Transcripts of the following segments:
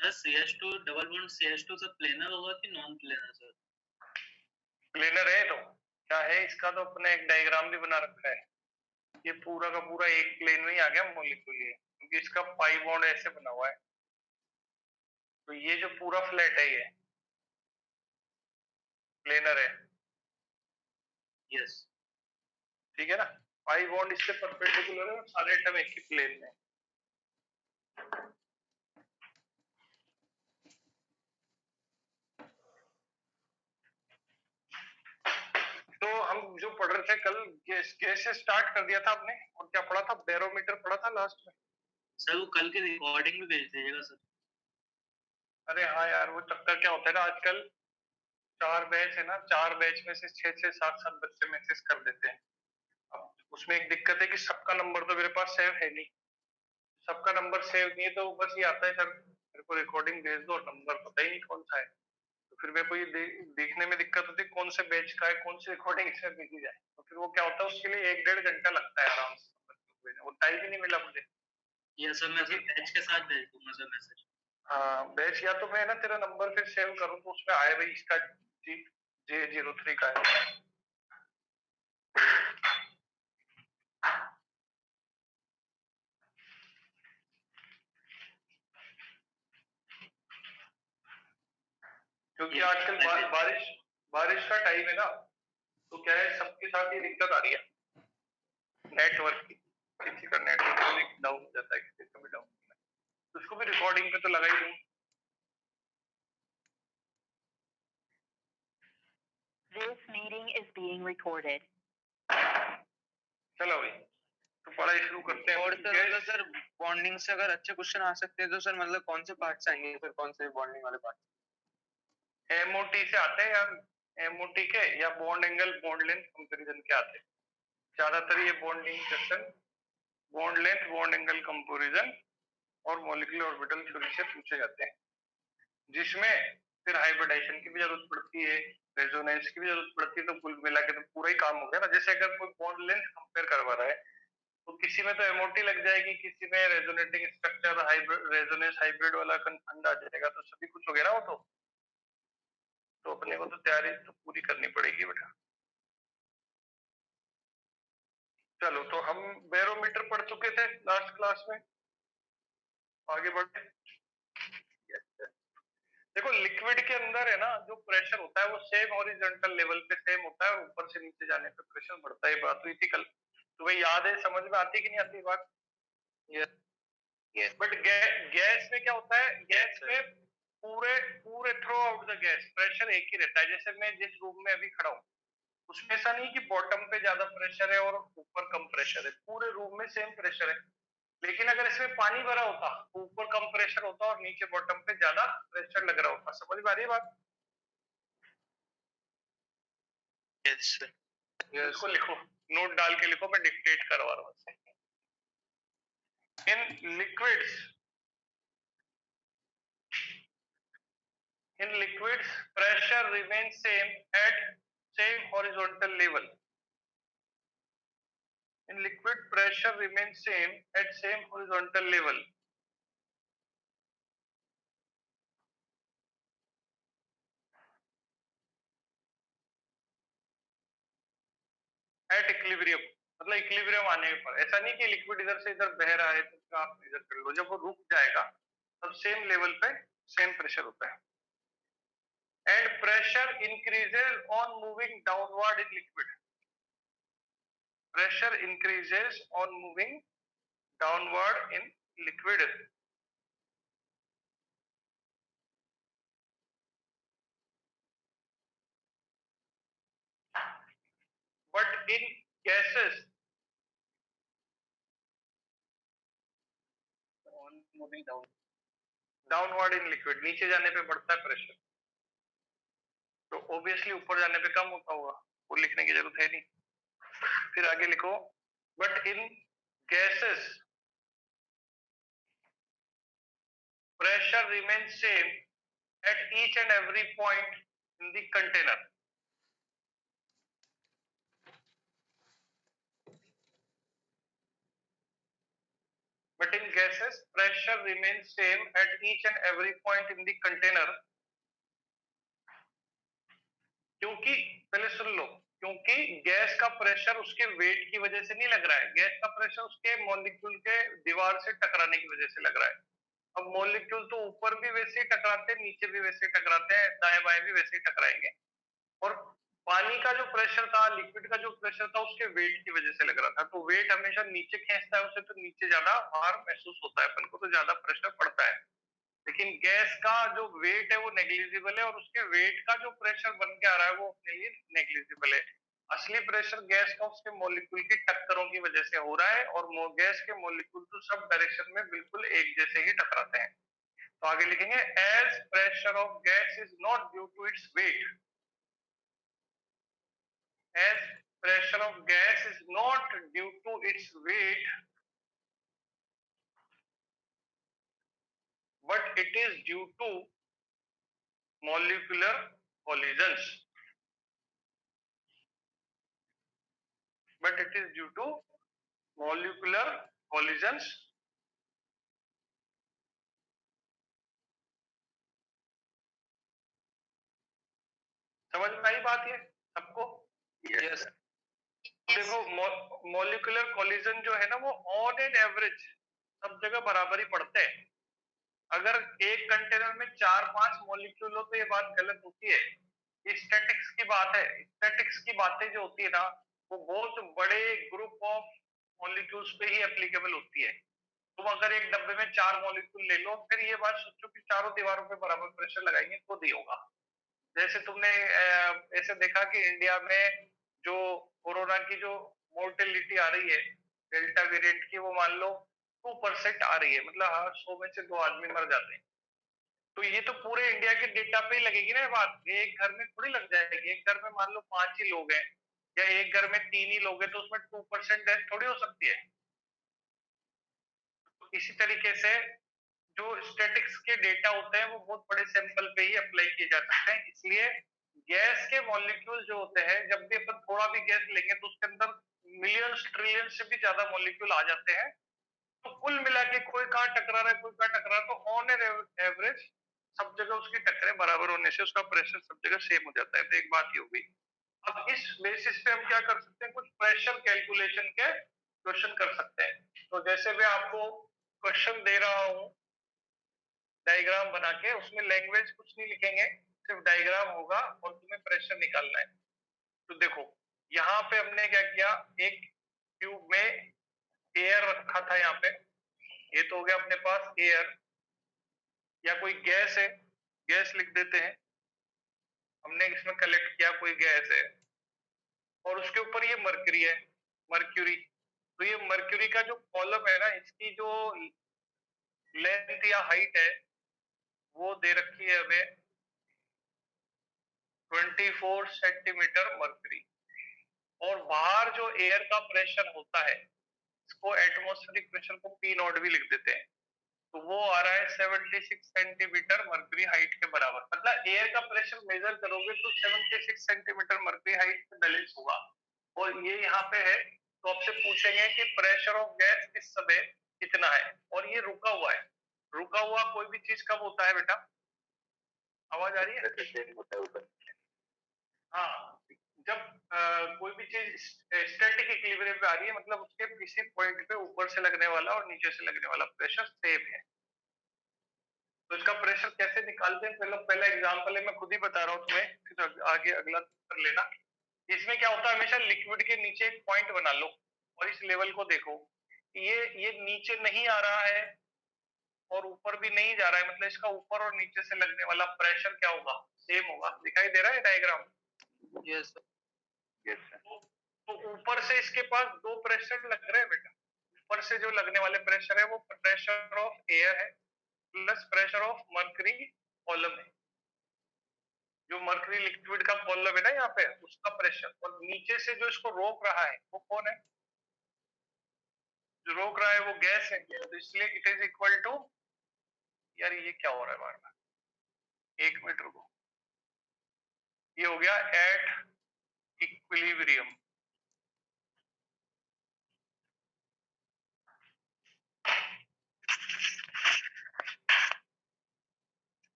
Sir CH2 double bond CH2 से planar होगा कि नॉन प्लेनर सर? प्लेनर है। तो क्या है इसका, तो अपने एक डायग्राम भी बना रखा है। ये पूरा का पूरा एक प्लेन में ही आ गया मॉलिक्यूल, ये क्योंकि इसका पाई बॉन्ड ऐसे बना हुआ है। तो ये जो पूरा फ्लैट है ये प्लेनर है। यस। ठीक है ना, पाई बॉन्ड इससे परपेंडिकुलर है और सारे एटम एक ही प्लेन में। तो हम जो पढ़ रहे थे कल, गैस से स्टार्ट कर दिया था आपने, और क्या पढ़ा था, बैरोमीटर पढ़ा था लास्ट में। सर वो कल की रिकॉर्डिंग भी भेज दीजिएगा सर। अरे हाँ यार, वो चक्कर क्या होता है ना आजकल, 4 बैच है ना, 4 बैच में से 6 6 7 7 बच्चे मैसेज कर देते हैं। अब उसमें एक दिक्कत है कि सबका नंबर तो मेरे पास सेव है नहीं, सबका नंबर सेव नहीं है, तो बस ये आता है सर मेरे को रिकॉर्डिंग भेज दो, और नंबर पता ही नहीं कौन सा है। तो फिर मेरे को ये देखने में दिक्कत होती है कौन से बैच का है, कौन सी रिकॉर्डिंग इसमें भेजी जाए। तो फिर वो क्या होता है, उसके लिए 1 1.5 घंटा लगता है आराम से, वो टाइम ही नहीं मिला मुझे। ये सर मैं फिर बैच के साथ भेज दूंगा सर मैसेज। हाँ बैच, या तो मैं ना तेरा नंबर फिर सेव करूँ तो उसमें आए भाई इसका J03 का है। क्योंकि आजकल बारिश का टाइम है ना, तो क्या है सबके साथ ये दिक्कत आ रही है नेटवर्क की। किसी का नेटवर्क डाउन हो जाता है, किसी का भी डाउन, तो उसको भी रिकॉर्डिंग पे तो लगा ही दूं। This meeting is being recorded. चलो भाई, तो पढ़ाई शुरू करते हैं। और सर सर बॉन्डिंग से अगर अच्छे क्वेश्चन आ सकते हैं तो सर मतलब कौन से पार्ट्स आएंगे सर, कौन से बॉन्डिंग वाले पार्ट? एमओटी से आते हैं यार, एमओटी के या bond angle bond length comparison के आते हैं ज्यादातर। ये bonding question bond length bond angle comparison और मॉलिक्यूलर ऑर्बिटल थ्योरी से पूछे जाते हैं, जिसमें फिर हाइब्रिडाइजेशन की भी जरूरत पड़ती है, रेजोनेंस की भी जरूरत पड़ती है। तो कुल मिला के तो पूरा ही काम हो गया ना। जैसे अगर कोई बॉन्ड लेंथ कंपेयर करवा रहा है तो किसी में तो एमओटी लग जाएगी, किसी में रेजोनेटिंग स्ट्रक्चर रेजोनेंस हाइब्रिड वाला कंफंड आ जाएगा, तो सभी कुछ हो गया ना वो। तो अपने को तो तैयारी तो पूरी करनी पड़ेगी बेटा। चलो, तो हम बैरोमीटर पढ़ चुके थे लास्ट क्लास में, आगे बढ़ते। देखो लिक्विड के अंदर है ना जो प्रेशर होता है वो सेम हॉरिजॉन्टल लेवल पे सेम होता है, और ऊपर से नीचे जाने पे प्रेशर बढ़ता है। बात हुई थी कल, तो भाई याद है, समझ में आती कि नहीं आती बात? यस। बट गैस में क्या होता है, गैस में पूरे पूरे through out the gas pressure एक ही रहता है। जैसे मैं जिस रूम में अभी खड़ा हूँ उसमें ऐसा नहीं कि बॉटम पे ज्यादा प्रेशर है और ऊपर कम प्रेशर है, पूरे रूम में सेम प्रेशर है। लेकिन अगर इसमें पानी भरा होता तो ऊपर कम प्रेशर होता और नीचे बॉटम पे ज्यादा प्रेशर लग रहा होता। समझ में आ रही है बात? Yes sir. इसको लिखो, नोट डाल के लिखो, मैं डिक्टेट करवा रहा हूँ। In liquids, pressure remains same at same horizontal level. In liquid, pressure remains same at same horizontal level. At equilibrium, मतलब इक्विलिब्रियम आने पर। ऐसा नहीं कि लिक्विड इधर से इधर बह रहा है तो आप इधर कर लो, जब वो रुक जाएगा तब सेम लेवल पे सेम प्रेशर होता है। And pressure increases on moving downward in liquid. Pressure increases on moving downward in liquid. But in gases, on moving downward in liquid, नीचे जाने पे बढ़ता है प्रेशर, तो ऑब्वियसली ऊपर जाने पे कम होता होगा, वो लिखने की जरूरत है नहीं। फिर आगे लिखो, but in gases pressure remains same at each and every point in the container. but in gases pressure remains same at each and every point in the container. क्योंकि पहले सुन लो, क्योंकि गैस का प्रेशर उसके वेट की वजह से नहीं लग रहा है, गैस का प्रेशर उसके मॉलिक्यूल के दीवार से टकराने की वजह से लग रहा है। अब मॉलिक्यूल तो ऊपर भी वैसे ही टकराते हैं, नीचे भी वैसे ही टकराते हैं, दाएं बाएं भी वैसे ही टकराएंगे। और पानी का जो प्रेशर था, लिक्विड का जो प्रेशर था, उसके वेट की वजह से लग रहा था। तो वेट हमेशा नीचे खींचता है उसे, तो नीचे ज्यादा भार महसूस होता है, अपन को तो ज्यादा प्रेशर पड़ता है। लेकिन गैस का जो वेट है वो नेग्लिजिबल है, और उसके वेट का जो प्रेशर बन के आ रहा है वो अपने लिए नेग्लिजिबल है। असली प्रेशर गैस का उसके मॉलिक्यूल की टक्करों की वजह से हो रहा है, और गैस के मॉलिक्यूल तो सब डायरेक्शन में बिल्कुल एक जैसे ही टकराते हैं। तो आगे लिखेंगे, as pressure of gas is not due to its weight, as pressure of gas is not due to its weight, but it is due to molecular collisions. But it is due to molecular collisions. समझ में आई बात ये सबको? Yes. देखो, molecular collision जो है ना, वो ऑन एन एवरेज सब जगह बराबर ही पड़ते हैं। अगर एक कंटेनर में 4-5 मॉलिक्यूल हो तो ये बात गलत होती है। ये स्टैटिक्स की बात है। स्टैटिक्स की बातें जो होती है ना, वो बहुत बड़े ग्रुप ऑफ मॉलिक्यूल्स पे ही एप्लीकेबल होती है। तुम अगर एक डब्बे में 4 मॉलिक्यूल ले लो, फिर ये बात सोचो कि चारों दीवारों पे बराबर प्रेशर लगाएंगे तो ही होगा। जैसे तुमने ऐसे देखा कि इंडिया में जो कोरोना की जो मोर्टेलिटी आ रही है डेल्टा वेरिएंट की, वो मान लो 2% आ रही है, मतलब हर 100 में से 2 आदमी मर जाते हैं। तो ये तो पूरे इंडिया के डेटा पे ही लगेगी ना बात, एक घर में थोड़ी लग जाएगी। एक घर में मान लो 5 ही लोग हैं, या एक घर में 3 ही लोग हैं, तो उसमें 2% डेथ थोड़ी हो सकती है। तो इसी तरीके से जो स्टैटिक्स के डेटा होते हैं वो बहुत बड़े सैंपल पे ही अप्लाई किए जा सकते हैं। इसलिए गैस के मॉलिक्यूल जो होते हैं, जब भी अपन थोड़ा भी गैस लेंगे तो उसके अंदर मिलियंस ट्रिलियन से भी ज्यादा मॉलिक्यूल आ जाते हैं। तो कुल मिला के कोई कहाँ टकरा रहा है, कोई कहाँ टकरा रहा है, तो ऑन एन एवरेज सब जगह उसकी टक्करें बराबर होने से उसका प्रेशर सब जगह सेम हो जाता है। तो एक बात ये होगी। अब इस बेसिस पे हम क्या कर सकते हैं, कुछ प्रेशर कैलकुलेशन के क्वेश्चन कर सकते हैं। तो जैसे मैं आपको क्वेश्चन दे रहा हूं डायग्राम बना के, उसमें लैंग्वेज कुछ नहीं लिखेंगे, सिर्फ डायग्राम होगा और तुम्हें प्रेशर निकालना है। तो देखो, यहाँ पे हमने क्या किया, एक ट्यूब में एयर रखा था। यहाँ पे ये तो हो गया अपने पास एयर, या कोई गैस है, गैस लिख देते हैं। हमने इसमें कलेक्ट किया कोई गैस है, और उसके ऊपर ये मर्क्यूरी है, मर्क्यूरी। तो ये मर्क्यूरी का जो कॉलम है ना, इसकी जो लेंथ या हाइट है वो दे रखी है हमें 24 सेंटीमीटर मर्क्यूरी। और बाहर जो एयर का प्रेशर होता है, इसको एटमॉस्फेरिक प्रेशर को पी नॉट भी लिख देते हैं, तो वो आ रहा है 76 सेंटीमीटर मर्क्यूरी हाइट के बराबर। मतलब एयर का प्रेशर मेजर करोगे तो 76 सेंटीमीटर मर्क्यूरी हाइट पे बैलेंस होगा। और ये यहाँ पे है, तो आपसे पूछेंगे कि प्रेशर ऑफ गैस इस समय कितना है, और ये रुका हुआ है। रुका हुआ कोई भी चीज कब होता है बेटा? आवाज आ रही है? हाँ, जब कोई भी चीज स्टैटिक इक्विलिब्रियम पे आ रही है, मतलब उसके किसी पॉइंट पे ऊपर से लगने वाला और नीचे से लगने वाला प्रेशर सेम है। तो इसका प्रेशर कैसे निकालते हैं, पहला एग्जांपल है, मैं खुद ही बता रहा हूँ तुम्हें, फिर आगे अगला कर लेना। इसमें क्या होता है, हमेशा लिक्विड के नीचे एक पॉइंट बना लो और इस लेवल को देखो। ये नीचे नहीं आ रहा है और ऊपर भी नहीं जा रहा है, मतलब इसका ऊपर और नीचे से लगने वाला प्रेशर क्या होगा, सेम होगा। दिखाई दे रहा है डायग्राम? Yes. तो ऊपर से इसके पास 2 प्रेशर लग रहे हैं बेटा। ऊपर से जो लगने वाले प्रेशर है वो प्रेशर ऑफ एयर है plus pressure of mercury column है। जो मर्करी लिक्विड का कॉलम है ना यहाँ पे, उसका प्रेशर। और नीचे से जो इसको रोक रहा है वो कौन है? जो रोक रहा है वो गैस है, तो इसलिए इट इज इक्वल टू, यार ये क्या हो रहा है बार बार, 1 मिनट रुको, ये हो गया एट इक्विलिब्रियम।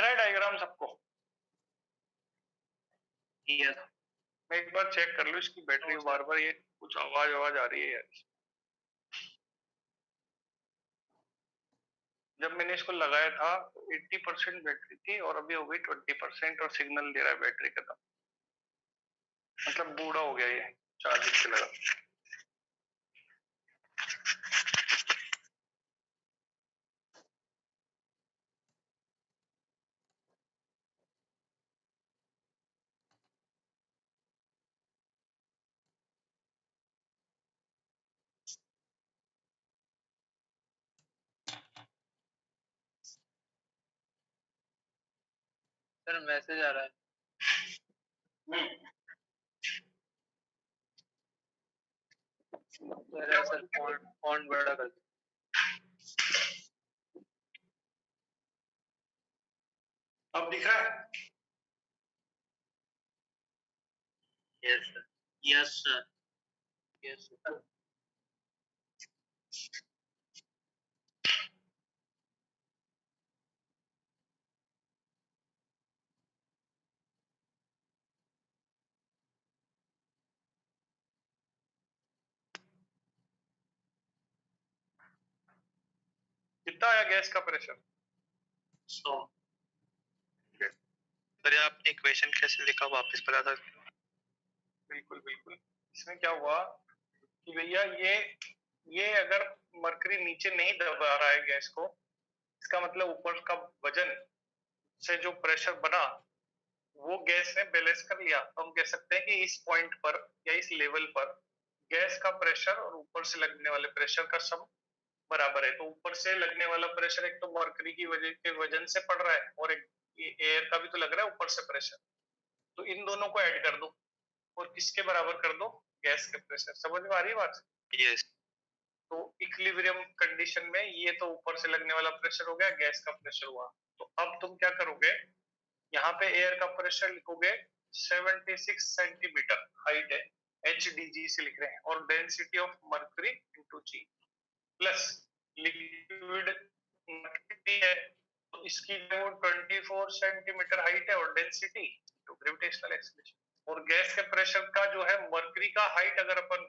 रहा है डायग्राम सबको? यस मैं एक बार चेक कर लूं इसकी बैटरी, बार बार ये कुछ आवाज आ रही है यार। जब मैंने इसको लगाया था तो 80% बैटरी थी और अभी हो गई 20% और सिग्नल दे रहा है बैटरी खत्म। मतलब बूढ़ा हो गया ये, चार्जिंग से लगा। सर मैसेज आ रहा है। सर फॉन्ट बड़ा कर। अब दिख रहा है? Yes sir yes sir yes sir. कितना आया गैस का प्रेशर? 100 सर आपने इक्वेशन कैसे लिखा वापस बता सकते हो? बिल्कुल बिल्कुल। इसमें क्या हुआ कि भैया ये अगर मरकरी नीचे नहीं दबा रहा है गैस को, इसका मतलब ऊपर का वजन से जो प्रेशर बना वो गैस ने बैलेंस कर लिया। तो हम कह सकते हैं कि इस पॉइंट पर या इस लेवल पर गैस का प्रेशर और ऊपर से लगने वाले प्रेशर का सम बराबर है। तो ऊपर से लगने वाला प्रेशर एक तो मरकरी की वजह के वजन से पड़ रहा है और एक एयर का भी तो लग रहा है ऊपर से प्रेशर। तो इन दोनों को ऐड कर दो और किसके बराबर कर दो? गैस के प्रेशर। समझ में आ रही है बात? यस। तो इक्विलिब्रियम कंडीशन में ये तो ऊपर से लगने वाला प्रेशर हो गया, गैस का प्रेशर हुआ। तो अब तुम क्या करोगे, यहाँ पे एयर का प्रेशर लिखोगे 76 सेंटीमीटर हाइट है, HDG से लिख रहे हैं, और density of mercury into g, plus liquid mercury है तो इसकी जो 24 सेंटीमीटर हाइट है और डेंसिटी तो ग्रेविटेशनल एक्सीलरेशन, और गैस के प्रेशर का जो है मर्क्यूरी का हाइट अगर अपन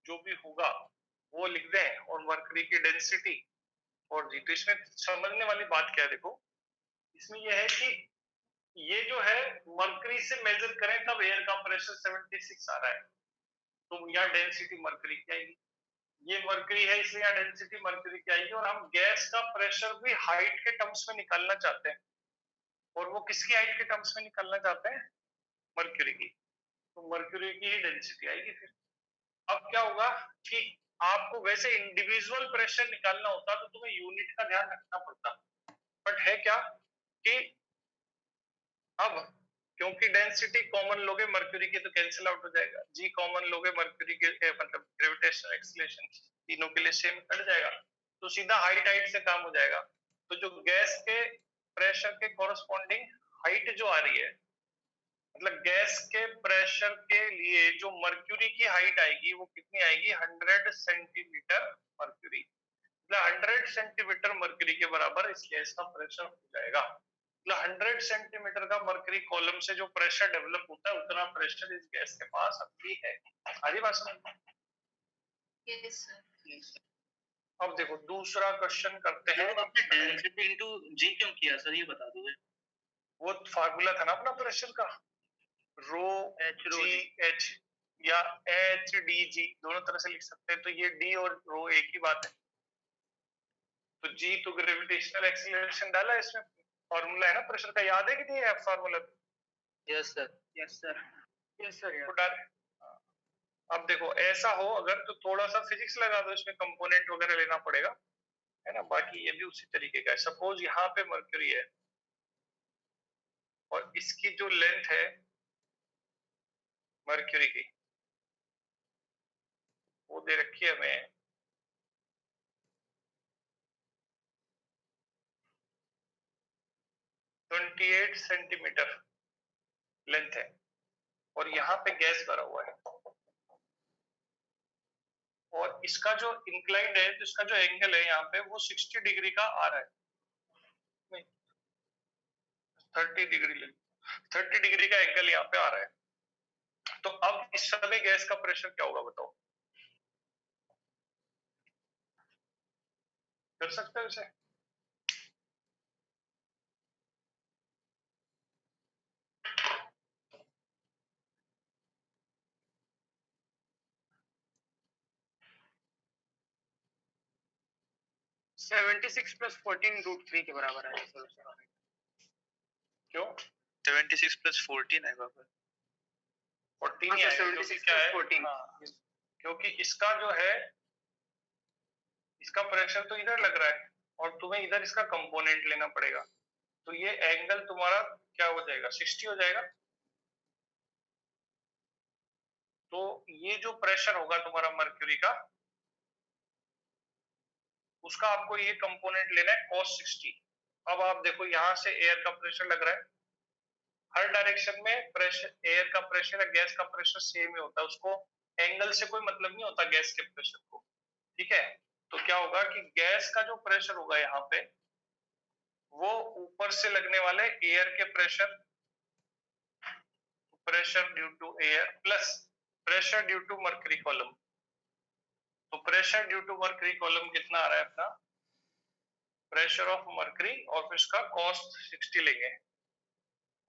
जो भी होगा वो लिख दें और मर्क्यूरी की डेंसिटी और जी। तो इसमें समझने वाली बात क्या है, देखो इसमें यह है कि ये जो है मर्क्यूरी से मेजर करें तब एयर का प्रेशर 76 आ रहा है, तो यहाँ डेंसिटी मर्क्यूरी की आएगी। ये मर्क्यूरी है इसलिए यहाँ डेंसिटी मर्क्यूरी की आएगी। और हम गैस का प्रेशर भी हाइट के टर्म्स में निकालना चाहते हैं, और वो किसकी हाइट के टर्म्स में निकालना चाहते हैं? मर्क्यूरी की। तो मर्क्यूरी की ही डेंसिटी आएगी। फिर अब क्या होगा कि आपको वैसे इंडिविजुअल प्रेशर निकालना होता तो तुम्हें यूनिट का ध्यान रखना पड़ता, बट है क्या कि अब क्योंकि डेंसिटी कॉमन लोगे मर्क्यूरी की तो कैंसिल आउट हो जाएगा, जी कॉमन लोगे मर्क्यूरी के मतलब ग्रेविटेशनल एक्सीलरेशन तीनों के लिए सेम कट जाएगा, तो सीधा हाइट से काम हो जाएगा। तो जो गैस के प्रेशर के कॉरस्पॉन्डिंग हाइट जो आ रही है, मतलब गैस के प्रेशर के लिए जो मर्क्यूरी की हाइट आएगी वो कितनी आएगी? 100 सेंटीमीटर मर्क्यूरी, मतलब 100 सेंटीमीटर मर्क्यूरी के बराबर इस गैस का प्रेशर हो जाएगा। मतलब 100 सेंटीमीटर का मर्क्यूरी कॉलम से जो प्रेशर डेवलप होता है उतना प्रेशर इस गैस के पास अभी है। आधी बात समझ में? Yes sir. अब देखो दूसरा क्वेश्चन करते हैं। आपने डेंसिटी इनटू जी क्यों किया सर, ये बता दोगे? वो फार्मूला था ना अपना प्रेशर का, रो जी एच या एच डी जी, दोनों तरह से लिख सकते हैं। तो ये डी और रो एक ही बात है। तो जी तो ग्रेविटेशनल एक्सीलरेशन डाला इसमें, फार्मूला है ना प्रेशर का, याद है कि नहीं है formula? Yes sir. Yes sir yes sir. तो डाल। अब देखो ऐसा हो अगर तो थोड़ा सा फिजिक्स लगा दो, इसमें कंपोनेंट वगैरह लेना पड़ेगा, है ना। बाकी ये भी उसी तरीके का है। सपोज यहाँ पे मर्क्यूरी है और इसकी जो लेंथ है मर्क्यूरी की वो दे रखी है हमें 28 सेंटीमीटर लेंथ है, और यहाँ पे गैस भरा हुआ है, और इसका जो इंक्लाइंड है तो इसका जो एंगल है यहाँ पे वो 60 डिग्री का आ रहा है। 30 डिग्री ले, 30 डिग्री का एंगल यहाँ पे आ रहा है। तो अब इस समय गैस का प्रेशर क्या होगा बताओ, कर सकते हो इसे? सेवेंटी सिक्स प्लस 14√3 के बराबर है सर उसका। क्यों 76 प्लस 14 है बराबर 14 ही आएगा, क्योंकि क्या है 14 क्योंकि इसका जो है इसका प्रेशर तो इधर लग रहा है और तुम्हें इधर इसका कंपोनेंट लेना पड़ेगा, तो ये एंगल तुम्हारा क्या हो जाएगा 60 हो जाएगा। तो ये जो प्रेशर होगा तुम्हारा मर्क्यूरी का, उसका आपको ये कंपोनेंट लेना है cos 60। अब आप देखो यहाँ से एयर का प्रेशर लग रहा है, हर डायरेक्शन में प्रेशर एयर का प्रेशर या गैस का प्रेशर सेम ही होता है, उसको एंगल से कोई मतलब नहीं होता गैस के प्रेशर को, ठीक है। तो क्या होगा कि गैस का जो प्रेशर होगा यहाँ पे वो ऊपर से लगने वाले एयर के pressure due to air plus pressure due to mercury column. तो pressure due to mercury column कितना आ रहा है अपना, प्रेशर ऑफ मर्करी और फिर इसका cos 60 लेंगे,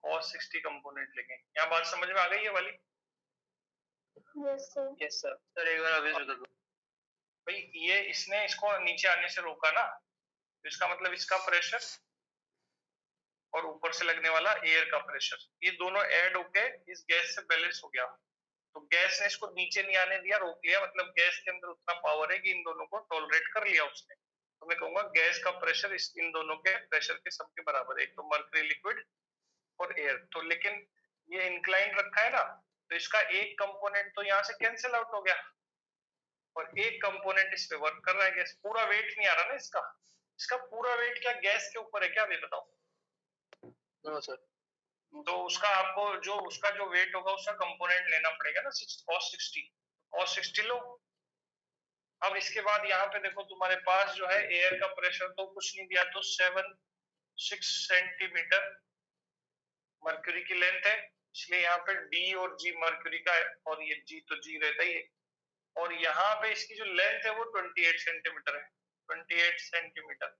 cos 60 कंपोनेंट लेंगे। यहाँ बात समझ में आ गई है वाली? Yes, sir. Yes sir. Sir एक बार अभी बता दो भाई ये इसने इसको नीचे आने से रोका ना, तो इसका मतलब इसका प्रेशर और ऊपर से लगने वाला एयर का प्रेशर, ये दोनों ऐड होके इस गैस से बैलेंस हो गया। तो गैस ने इसको नीचे नहीं आने दिया, रोक लिया, मतलब गैस के अंदर उतना पावर है कि इन दोनों को टॉलरेट कर लिया उसने। तो मैं कहूंगा गैस का प्रेशर इन दोनों के प्रेशर के सबके बराबर है, एक तो मर्करी लिक्विड और एयर। तो लेकिन ये इंक्लाइन रखा है ना, तो इसका एक कंपोनेंट तो यहाँ से कैंसिल आउट हो गया और एक कंपोनेंट इस पे वर्क कर रहा है गैस। पूरा वेट नहीं आ रहा ना इसका, इसका पूरा वेट क्या गैस के ऊपर है क्या, अभी बताओ? No sir. तो उसका आपको जो उसका जो वेट होगा उसका कंपोनेंट लेना पड़ेगा ना, cos 60 लो। अब इसके बाद यहाँ पे देखो तुम्हारे पास जो है एयर का प्रेशर तो कुछ नहीं दिया, तो 6 सेंटीमीटर मर्क्यूरी की लेंथ है, इसलिए यहाँ पे डी और जी मर्क्यूरी का है और ये जी तो जी रहता ही है। और यहाँ पे इसकी जो लेंथ है वो 28 सेंटीमीटर है, 28 सेंटीमीटर।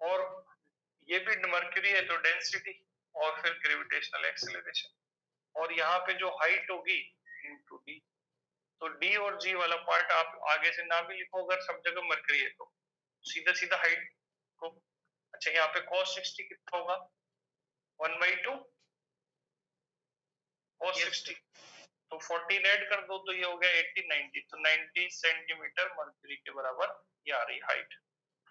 और ये भी मर्क्यूरी है तो डेंसिटी और फिर ग्रेविटेशनल एक्सेलरेशन। और यहाँ पे जो हाइट होगी इनटू डी, तो डी और जी वाला पार्ट आप आगे से ना भी लिखो अगर सब जगह मर्क्यूरी है तो सीधा सीधा हाइट को। अच्छा यहाँ पे cos 60 कितना होगा 1/2 cos 60, तो 14 ऐड कर दो तो ये हो गया 80 90, तो 90 सेंटीमीटर मर्क्यूरी के बराबर ये आ रही हाइट।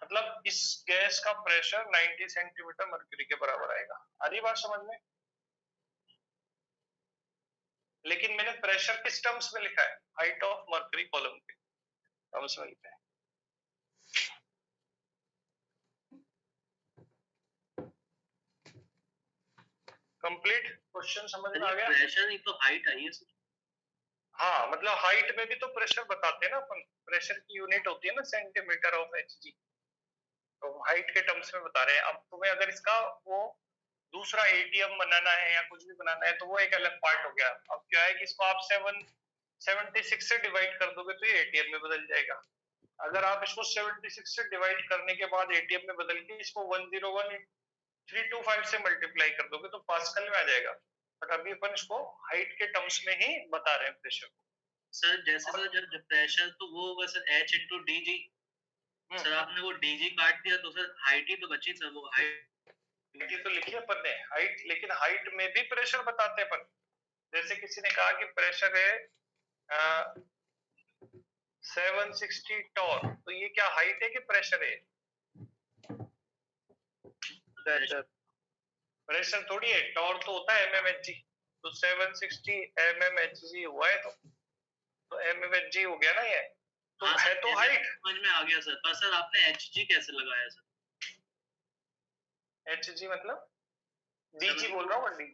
मतलब इस गैस का प्रेशर 90 सेंटीमीटर मर्क्यूरी के बराबर आएगा। आ रही बात समझ में? लेकिन मैंने प्रेशर किस टर्म्स में लिखा है, हाइट ऑफ मर्क्यूरी कॉलम के टर्म्स में लिखा है। कंप्लीट क्वेश्चन समझ में आ गया? प्रेशर नहीं तो हाइट आई है सर। हाँ मतलब हाइट में भी तो प्रेशर बताते हैं ना अपन, प्रेशर की यूनिट होती है ना सेंटीमीटर ऑफ एचजी, तो हाइट के टर्म्स में बता रहे हैं। अब तुम्हें अगर इसका वो दूसरा एटीएम बनाना है या कुछ भी बनाना है तो वो एक अलग पार्ट हो गया। अब क्या है कि इसको आप 76 से डिवाइड कर दोगे तो ये एटीएम में बदल जाएगा। अगर आप इसको 76 से डिवाइड करने के बाद एटीएम में बदल के इसको 101325 से मल्टीप्लाई कर दोगे तो पास्कल में आ जाएगा। बट अभी अपन इसको हाइट के टर्म्स में ही बता रहे हैं प्रेशर को। सर जैसे सर जब प्रेशर तो वो होगा sir h into D G. Sir आपने वो डी जी काट दिया तो सर हाइट ही तो बची सर, वो हाइट ये तो लिखी अपन ने हाइट, लेकिन हाइट में भी प्रेशर बताते हैं अपन। जैसे किसी ने कहा कि प्रेशर है 760 टॉर, तो ये क्या हाइट है कि प्रेशर है? प्रेशर थोड़ी है, टॉर तो होता है mmHg, तो 760 mmHg हुआ है तो mmHg हो गया ना ये, तो हाँ, है तो हाइट। समझ में आ गया सर, पर सर आपने hg कैसे लगाया सर? hg मतलब dg बोल रहा हूँ डी।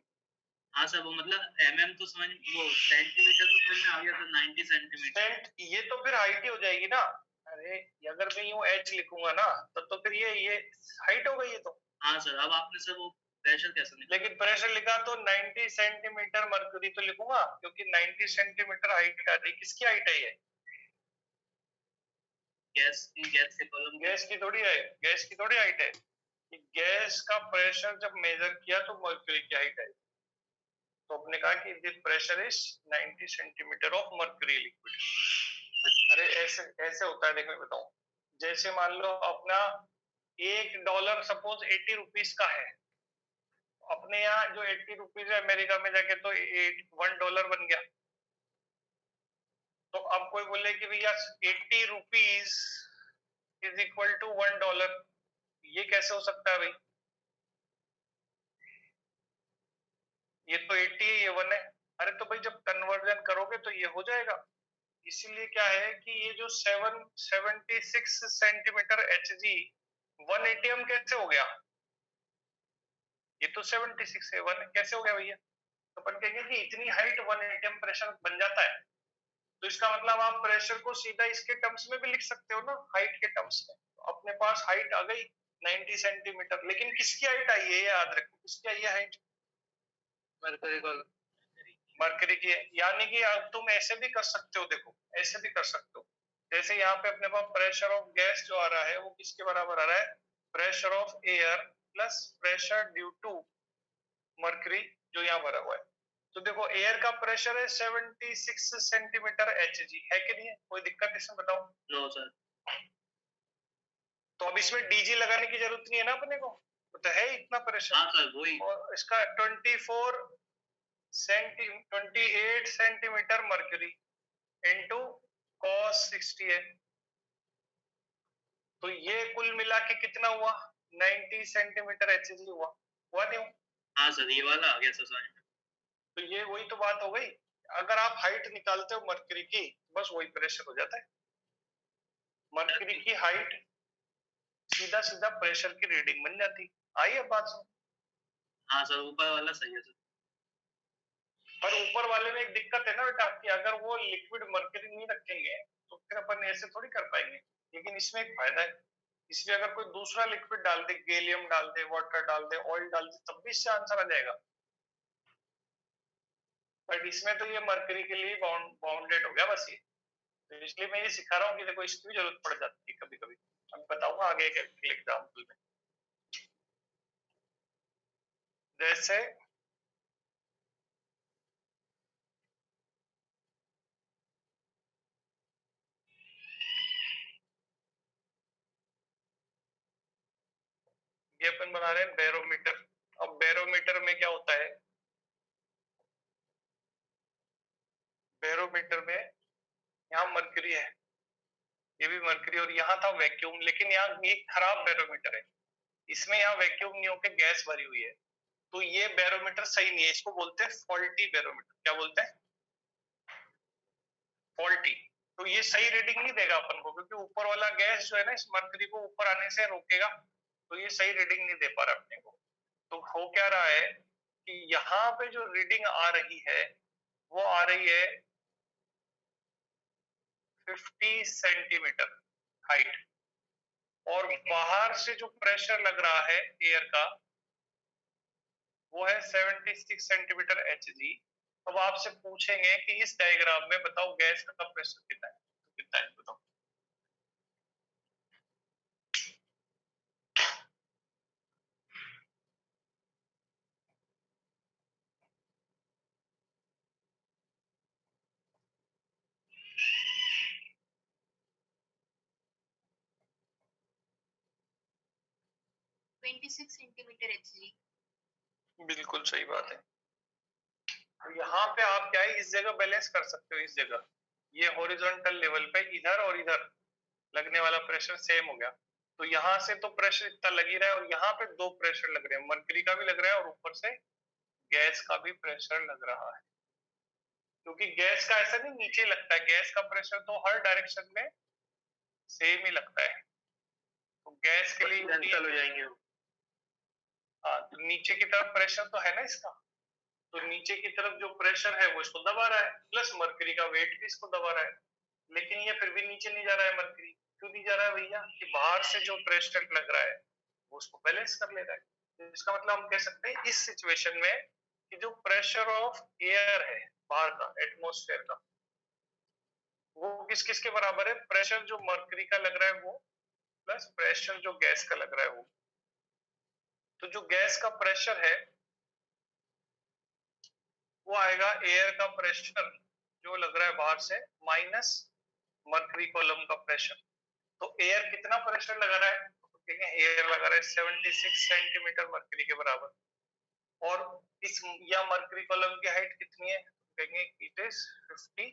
हाँ सर वो मतलब mm तो समझ, वो सेंटीमीटर तो समझ में आ गया सर, 90 सेंटीमीटर। ये तो फिर हाइट ही हो जाएगी ना। अरे अगर मैं यूं h लिखूंगा ना तो फिर ये हाइट हो गई ये तो। हाँ सर अब आपने सर वो प्रेशर कैसे निकला? लेकिन प्रेशर लिखा तो 90 सेंटीमीटर मर्क्यूरी तो लिखूंगा, क्योंकि 90 सेंटीमीटर हाइट आ रही। किसकी हाइट है ये? गैस के कॉलम की। गैस की थोड़ी है, गैस की थोड़ी हाइट है। गैस का प्रेशर जब मेजर किया तो मर्क्यूरी की हाइट है, तो आपने कहा कि the pressure is 90 centimetre of mercury liquid. अरे ऐसे ऐसे होता है, देखो मैं बताऊं। जैसे मान लो अपना $1 सपोज 80 रुपीज का है, अपने यहाँ जो 80 रुपीज है अमेरिका में जाके तो $1 बन गया। तो अब कोई बोले कि भैया 80 रुपीज इज इक्वल टू $1, ये कैसे हो सकता है भाई? ये तो 80 है, ये 1 है। अरे तो भाई जब कन्वर्जन करोगे तो ये हो जाएगा। इसीलिए क्या है कि ये जो 776 सेंटीमीटर HG 1 ATM कैसे हो गया? ये तो 76 है, 1 कैसे हो गया भैया? तो अपन कहेंगे कि इतनी हाइट 1 ATM प्रेशर बन जाता है। तो इसका मतलब आप प्रेशर को सीधा इसके टर्म्स में भी लिख सकते हो ना, हाइट के टर्म्स में। तो अपने पास हाइट आ गई 90 सेंटीमीटर, लेकिन किसकी हाइट आई है ये याद रखो, किसकी आई है हाइट? Mercury column. मरकरी की है। यानी कि अब तुम ऐसे भी कर सकते हो, देखो ऐसे भी कर सकते हो। जैसे यहाँ पे अपने पास प्रेशर ऑफ गैस जो आ रहा है वो किसके बराबर आ रहा है? Pressure of air plus pressure due to mercury, जो यहाँ भरा हुआ है। तो देखो एयर का प्रेशर है 76 सेंटीमीटर HG, है कि नहीं है? कोई दिक्कत इसमें बताओ? No sir. तो अब इसमें DG लगाने की जरूरत नहीं है ना अपने को, तो है इतना प्रेशर। हाँ सर वही। और इसका 28 सेंटीमीटर मर्क्यूरी इंटू cos 60 है। तो ये कुल मिला के कितना हुआ? 90 सेंटीमीटर HG हुआ नहीं? हाँ सर ये वाला आ गया सर साइन। तो ये वही तो बात हो गई। अगर आप हाइट निकालते हो मर्क्यूरी की, बस वही प्रेशर हो जाता है। मर्क्यूरी की हाइट सीधा सीधा प्रेशर की रीडिंग बन जाती। आई है बात समझ? हाँ सर ऊपर वाला सही है सर। पर ऊपर वाले में एक दिक्कत है ना बेटा, कि अगर वो लिक्विड मर्क्यूरी नहीं रखेंगे तो फिर अपन ऐसे थोड़ी कर पाएंगे। लेकिन इसमें एक फायदा है, इसमें अगर कोई दूसरा लिक्विड डाल दे, गैलियम डाल दे, वाटर डाल दे, ऑयल डाल दे, तब भी इससे आंसर आ जाएगा। बट इसमें तो ये मर्क्यूरी के लिए बाउंडेड हो गया बस ये। तो इसलिए मैं ये सिखा रहा हूँ कि देखो इसकी भी जरूरत पड़ जाती है कभी कभी। अब बताऊंगा आगे एक एग्जाम्पल में। जैसे ये अपन बना रहे हैं बैरोमीटर। अब बैरोमीटर में क्या होता है? बैरोमीटर में यहाँ मर्क्यूरी है, ये भी मर्क्यूरी, और यहाँ था वैक्यूम। लेकिन यहाँ ये खराब बैरोमीटर है, इसमें यहाँ वैक्यूम नहीं होकर गैस भरी हुई है। तो ये बैरोमीटर सही नहीं है, इसको बोलते हैं फॉल्टी बैरोमीटर। क्या बोलते हैं? फॉल्टी। तो ये सही रीडिंग नहीं देगा अपन को, क्योंकि ऊपर वाला गैस जो है ना इस मर्क्यूरी को ऊपर आने से रोकेगा। तो ये सही रीडिंग नहीं दे पा रहा अपने को। तो हो क्या रहा है कि यहाँ पे जो रीडिंग आ रही है वो आ रही है 50 सेंटीमीटर हाइट, और बाहर से जो प्रेशर लग रहा है एयर का वो है 76 सेंटीमीटर HG। अब आपसे पूछेंगे कि इस डायग्राम में बताओ गैस का प्रेशर कितना है, तो कितना है बताओ? Centimetre HG। बिल्कुल सही बात है। तो यहाँ पे आप क्या है, इस जगह बैलेंस कर सकते हो। इस जगह ये हॉरिजॉन्टल लेवल पे इधर और इधर लगने वाला प्रेशर सेम हो गया। तो यहाँ से तो प्रेशर इतना लग ही रहा है, और यहाँ पे दो प्रेशर लग रहे हैं, मर्क्यूरी का भी लग रहा है और ऊपर से गैस का भी प्रेशर लग रहा है। क्योंकि गैस का ऐसा नहीं नीचे लगता है, गैस का प्रेशर तो हर डायरेक्शन में सेम ही लगता है। तो गैस के लिए कैंसिल हो जाएंगे। हाँ, तो नीचे की तरफ प्रेशर तो है ना इसका, तो नीचे की तरफ जो प्रेशर है वो इसको दबा रहा है, प्लस मर्क्यूरी का वेट भी इसको दबा रहा है। लेकिन ये फिर भी नीचे नहीं जा रहा है मर्क्यूरी। क्यों नहीं जा रहा है भैया? कि बाहर से जो प्रेशर लग रहा है वो उसको बैलेंस कर ले रहा है। इसका मतलब हम कह सकते हैं इस सिचुएशन में कि जो प्रेशर ऑफ एयर है बाहर का, एटमॉस्फेयर का, वो किस किस के बराबर है? प्रेशर जो मर्करी का लग रहा है वो प्लस प्रेशर जो गैस का लग रहा है वो। तो जो गैस का प्रेशर है वो आएगा एयर का प्रेशर जो लग रहा है बाहर से माइनस मर्करी कॉलम का प्रेशर। तो एयर कितना प्रेशर लगा रहा है? तो कहेंगे एयर लगा रहा है 76 सेंटीमीटर मर्करी के बराबर। और इस या मर्करी कॉलम की हाइट कितनी है? कहेंगे इट इज 50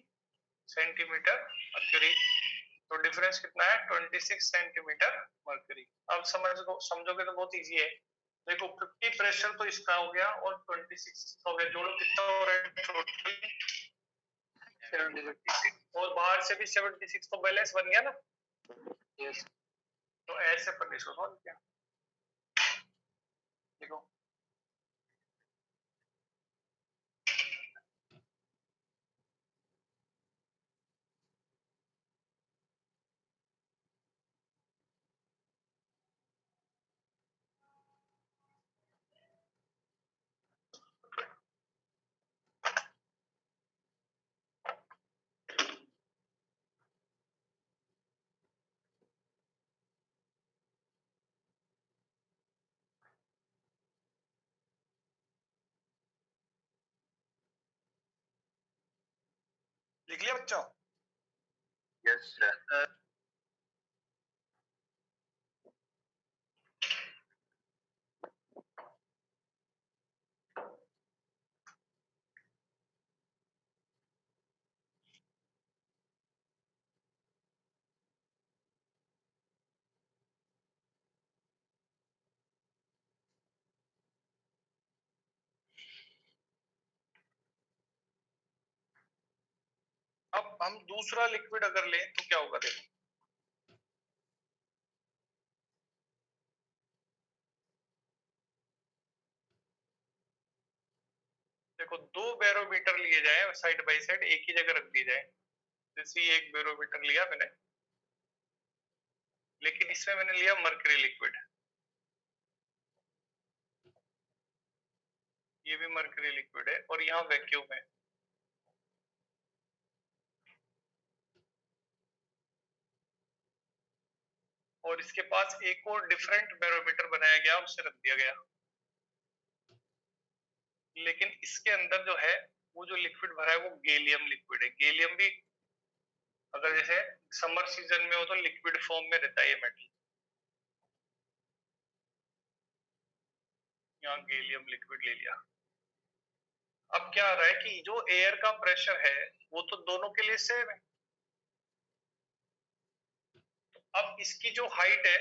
सेंटीमीटर मर्करी। तो डिफरेंस कितना है? 26 सेंटीमीटर मर्करी। अब समझोगे तो बहुत इजी है। देखो 50 प्रेशर तो इसका हो गया और 26 इसका हो गया, जोड़ो कितना हो रहा है टोटल? 76। और बाहर से भी 76, तो बैलेंस बन गया ना? यस। तो ऐसे पर इसको सॉल्व किया। देखो लिख लिया बच्चों? Yes sir. अब हम दूसरा लिक्विड अगर लें तो क्या होगा? देखो देखो दो बैरोमीटर लिए जाए साइड बाय साइड, एक ही जगह रख दी जाए। जैसे ये एक बैरोमीटर लिया मैंने, लेकिन इसमें मैंने लिया मर्करी लिक्विड, ये भी मर्करी लिक्विड है और यहाँ वैक्यूम है। और इसके पास एक और डिफरेंट बैरोमीटर बनाया गया, उसे रख दिया गया। लेकिन इसके अंदर जो है वो जो लिक्विड भरा है वो गैलियम लिक्विड है। गैलियम भी अगर जैसे समर सीजन में हो तो लिक्विड फॉर्म में रहता है ये मेटल। यहाँ गैलियम लिक्विड ले लिया। अब क्या आ रहा है कि जो एयर का प्रेशर है वो तो दोनों के लिए सेम है। अब इसकी जो हाइट है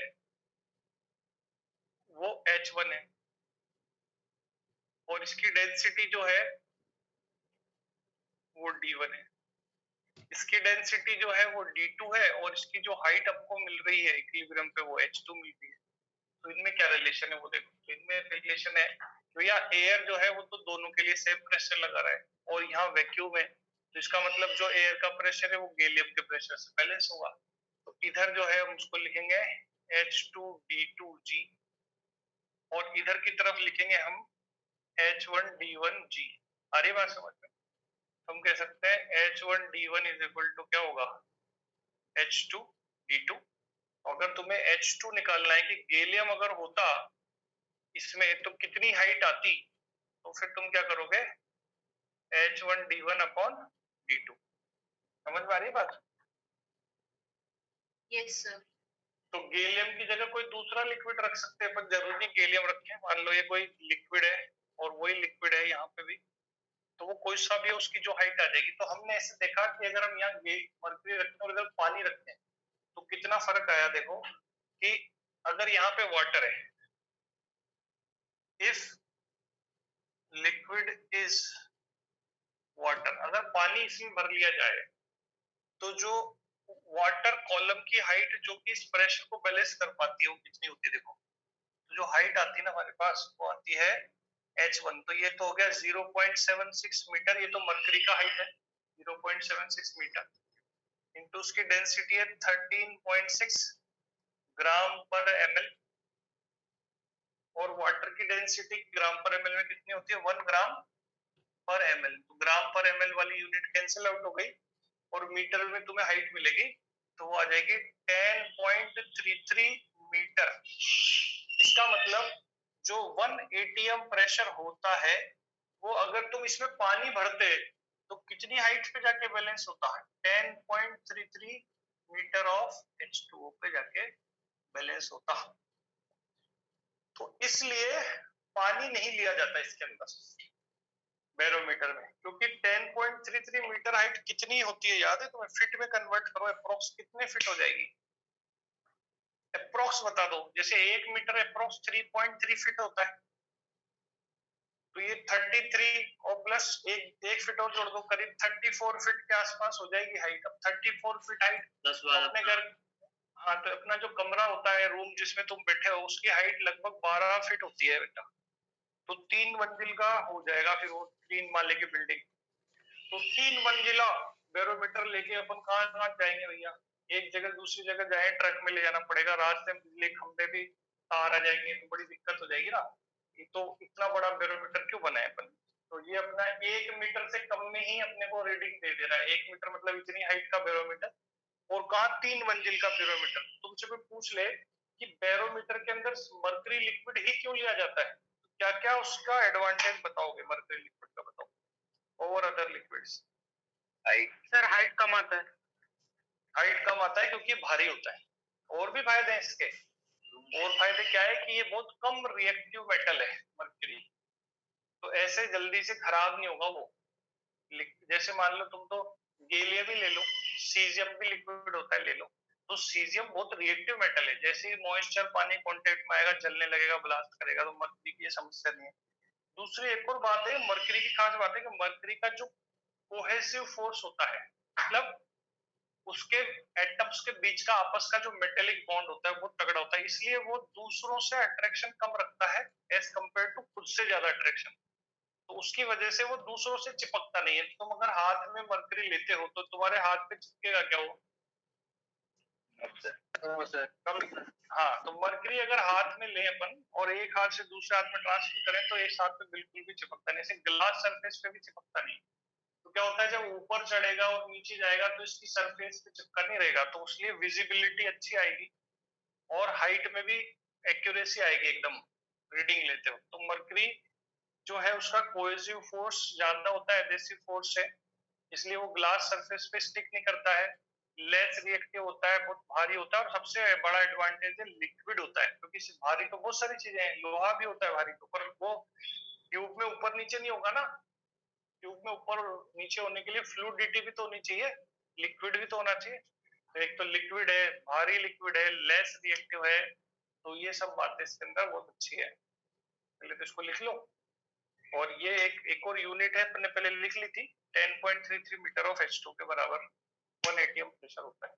वो H1 है और इसकी डेंसिटी जो है वो D1 है। इसकी डेंसिटी जो है वो D2 है और इसकी जो हाइट आपको मिल रही है इक्विलिब्रियम पे वो H2 मिल रही है। तो इनमें क्या रिलेशन है वो देखो। तो इनमें रिलेशन है तो यहाँ एयर जो है वो तो दोनों के लिए सेम प्रेशर लगा रहा है और यहाँ वैक्यूम है, तो इसका मतलब जो एयर का प्रेशर है वो गैलियम के प्रेशर से बैलेंस होगा। तो इधर जो है हम उसको लिखेंगे H2D2G और इधर की तरफ लिखेंगे हम H1D1G। आ रही बात समझ में? हम कह सकते हैं H1D1 इज इक्वल टू क्या होगा? H2D2। अगर तुम्हें H2 निकालना है कि गैलियम अगर होता इसमें तो कितनी हाइट आती, तो फिर तुम क्या करोगे? H1D1 upon D2। समझ में आ रही है बात? Yes sir. तो गैलियम की जगह कोई दूसरा लिक्विड रख सकते हैं, पर जरूरी नहीं गैलियम रखें। मान लो ये कोई लिक्विड है और वही लिक्विड है यहाँ पे भी, तो वो कोई सा भी है उसकी जो हाइट आ जाएगी। तो हमने ऐसे देखा कि अगर हम यहाँ मर्क्यूरी रखते हैं और इधर पानी रखते हैं तो कितना फर्क आया। देखो कि अगर यहाँ पे वाटर है, इफ लिक्विड इज वाटर, अगर पानी इसमें भर लिया जाए तो जो वाटर कॉलम की हाइट जो कि इस प्रेशर को बैलेंस कर पाती है वो कितनी होती है? देखो तो जो हाइट आती है ना हमारे पास वो आती है H1। तो ये तो हो गया 0.76 मीटर, ये तो मर्करी का हाइट है 0.76 मीटर, इंटू उसकी डेंसिटी है 13.6 ग्राम पर ml। और वाटर की डेंसिटी ग्राम पर एमएल में कितनी होती है, 1 ग्राम पर एमएल। तो ग्राम पर एमएल वाली यूनिट कैंसिल आउट हो गई और मीटर में तुम्हें हाइट मिलेगी, तो वो आ जाएगी 10.33 मीटर। इसका मतलब जो 1 एटीएम प्रेशर होता है वो अगर तुम इसमें पानी भरते तो कितनी हाइट पे जाके बैलेंस होता है, 10.33 मीटर ऑफ H2O पे जाके बैलेंस होता है। तो इसलिए पानी नहीं लिया जाता इसके अंदर बैरोमीटर में, क्योंकि 10.33 मीटर हाइट कितनी होती है याद है तुम्हें, फिट में कन्वर्ट करो, अप्रोक्स कितने फिट हो जाएगी, अप्रोक्स बता दो। जैसे 1 मीटर अप्रोक्स 3.3 फिट होता है, तो ये 33 और प्लस एक फिट और जोड़ दो, करीब 34 फिट के आसपास हो जाएगी हाइट। अब 34 फिट हाइट 10-12 अपने घर, हाँ तो अपना जो कमरा होता है, रूम जिसमें तुम बैठे हो, उसकी हाइट लगभग 12 फीट होती है बेटा। तो 3 मंजिल का हो जाएगा फिर वो 3 माले की बिल्डिंग। तो 3 मंजिला बैरोमीटर लेके अपन कहाँ कहाँ जाएंगे भैया, एक जगह दूसरी जगह जाए ट्रक में ले जाना पड़ेगा, रास्ते में बिजली खंभे भी तार आ जाएंगे तो बड़ी दिक्कत हो जाएगी ना। तो इतना बड़ा बैरोमीटर क्यों बनाए अपन, तो ये अपना 1 मीटर से कम में ही अपने को रीडिंग दे दे रहा है। 1 मीटर मतलब इतनी हाइट का बैरोमीटर, और कहा 3 मंजिल का बैरोमीटर। तुमसे कोई पूछ ले कि बैरोमीटर के अंदर मर्करी लिक्विड ही क्यों लिया जाता है, क्या क्या उसका एडवांटेज बताओगे मर्करी लिक्विड का, बताओ over other liquids. Height sir, height कम आता है। हाइट कम आता है क्योंकि भारी होता है। और भी फायदे हैं इसके, और फायदे क्या है कि ये बहुत कम रिएक्टिव मेटल है मर्करी, तो ऐसे जल्दी से खराब नहीं होगा वो। जैसे मान लो तुम तो गैलियम ही ले लो, सीजियम भी लिक्विड होता है ले लो, तो सीजियम बहुत रिएक्टिव मेटल है, जैसे ही मॉइस्चर पानी कांटेक्ट में आएगा जलने लगेगा, ब्लास्ट करेगा, तो मर्करी की ये समस्या नहीं है। दूसरी एक और बात है मर्करी की, खास बात है कि मर्करी का जो कोहेसिव फोर्स होता है, मतलब उसके एटम्स के बीच का आपस का जो मेटेलिक बॉन्ड होता है वो तगड़ा होता है, इसलिए वो दूसरों से अट्रैक्शन कम रखता है एज कंपेयर टू खुद से ज्यादा अट्रैक्शन। तो उसकी वजह से वो दूसरों से चिपकता नहीं है। तुम अगर हाथ में मरकरी लेते हो तो तुम्हारे हाथ पे चिपकेगा क्या वो, कम। हाँ, तो मरकरी अगर हाथ में ले अपन और एक हाथ से दूसरे हाथ में ट्रांसफर करें तो एक हाथ पे बिल्कुल भी चिपकता नहीं, ऐसे ग्लास सरफेस पे भी चिपकता नहीं। तो क्या होता है जब ऊपर चढ़ेगा और नीचे जाएगा तो इसकी सरफेस पे चिपका नहीं रहेगा, तो उसलिए विजिबिलिटी अच्छी आएगी और हाइट में भी एक्यूरेसी आएगी एकदम रीडिंग लेते हो। तो मरकरी जो है उसका कोहेसिव फोर्स ज्यादा होता है एडहेसिव फोर्स से, इसलिए वो ग्लास सरफेस पे स्टिक नहीं करता है, लेस रिएक्टिव होता है, बहुत भारी होता है, और सबसे बड़ा एडवांटेज है लिक्विड होता है, क्योंकि भारी तो बहुत सारी चीजें हैं, लोहा भी होता है भारी, तो पर वो ट्यूब में ऊपर नीचे नहीं होगा ना, ट्यूब में ऊपर नीचे होने के लिए फ्लूइडिटी भी तो होनी चाहिए, लिक्विड भी तो होना चाहिए। तो एक तो लिक्विड है, भारी लिक्विड है, लेस रिएक्टिव है, तो ये सब बातें इसके अंदर बहुत अच्छी है। पहले तो इसको लिख लो, और ये एक और यूनिट है अपने पहले लिख ली थी, 10.33 मीटर ऑफ H2 के बराबर 1 एटीएम प्रेशर होता है।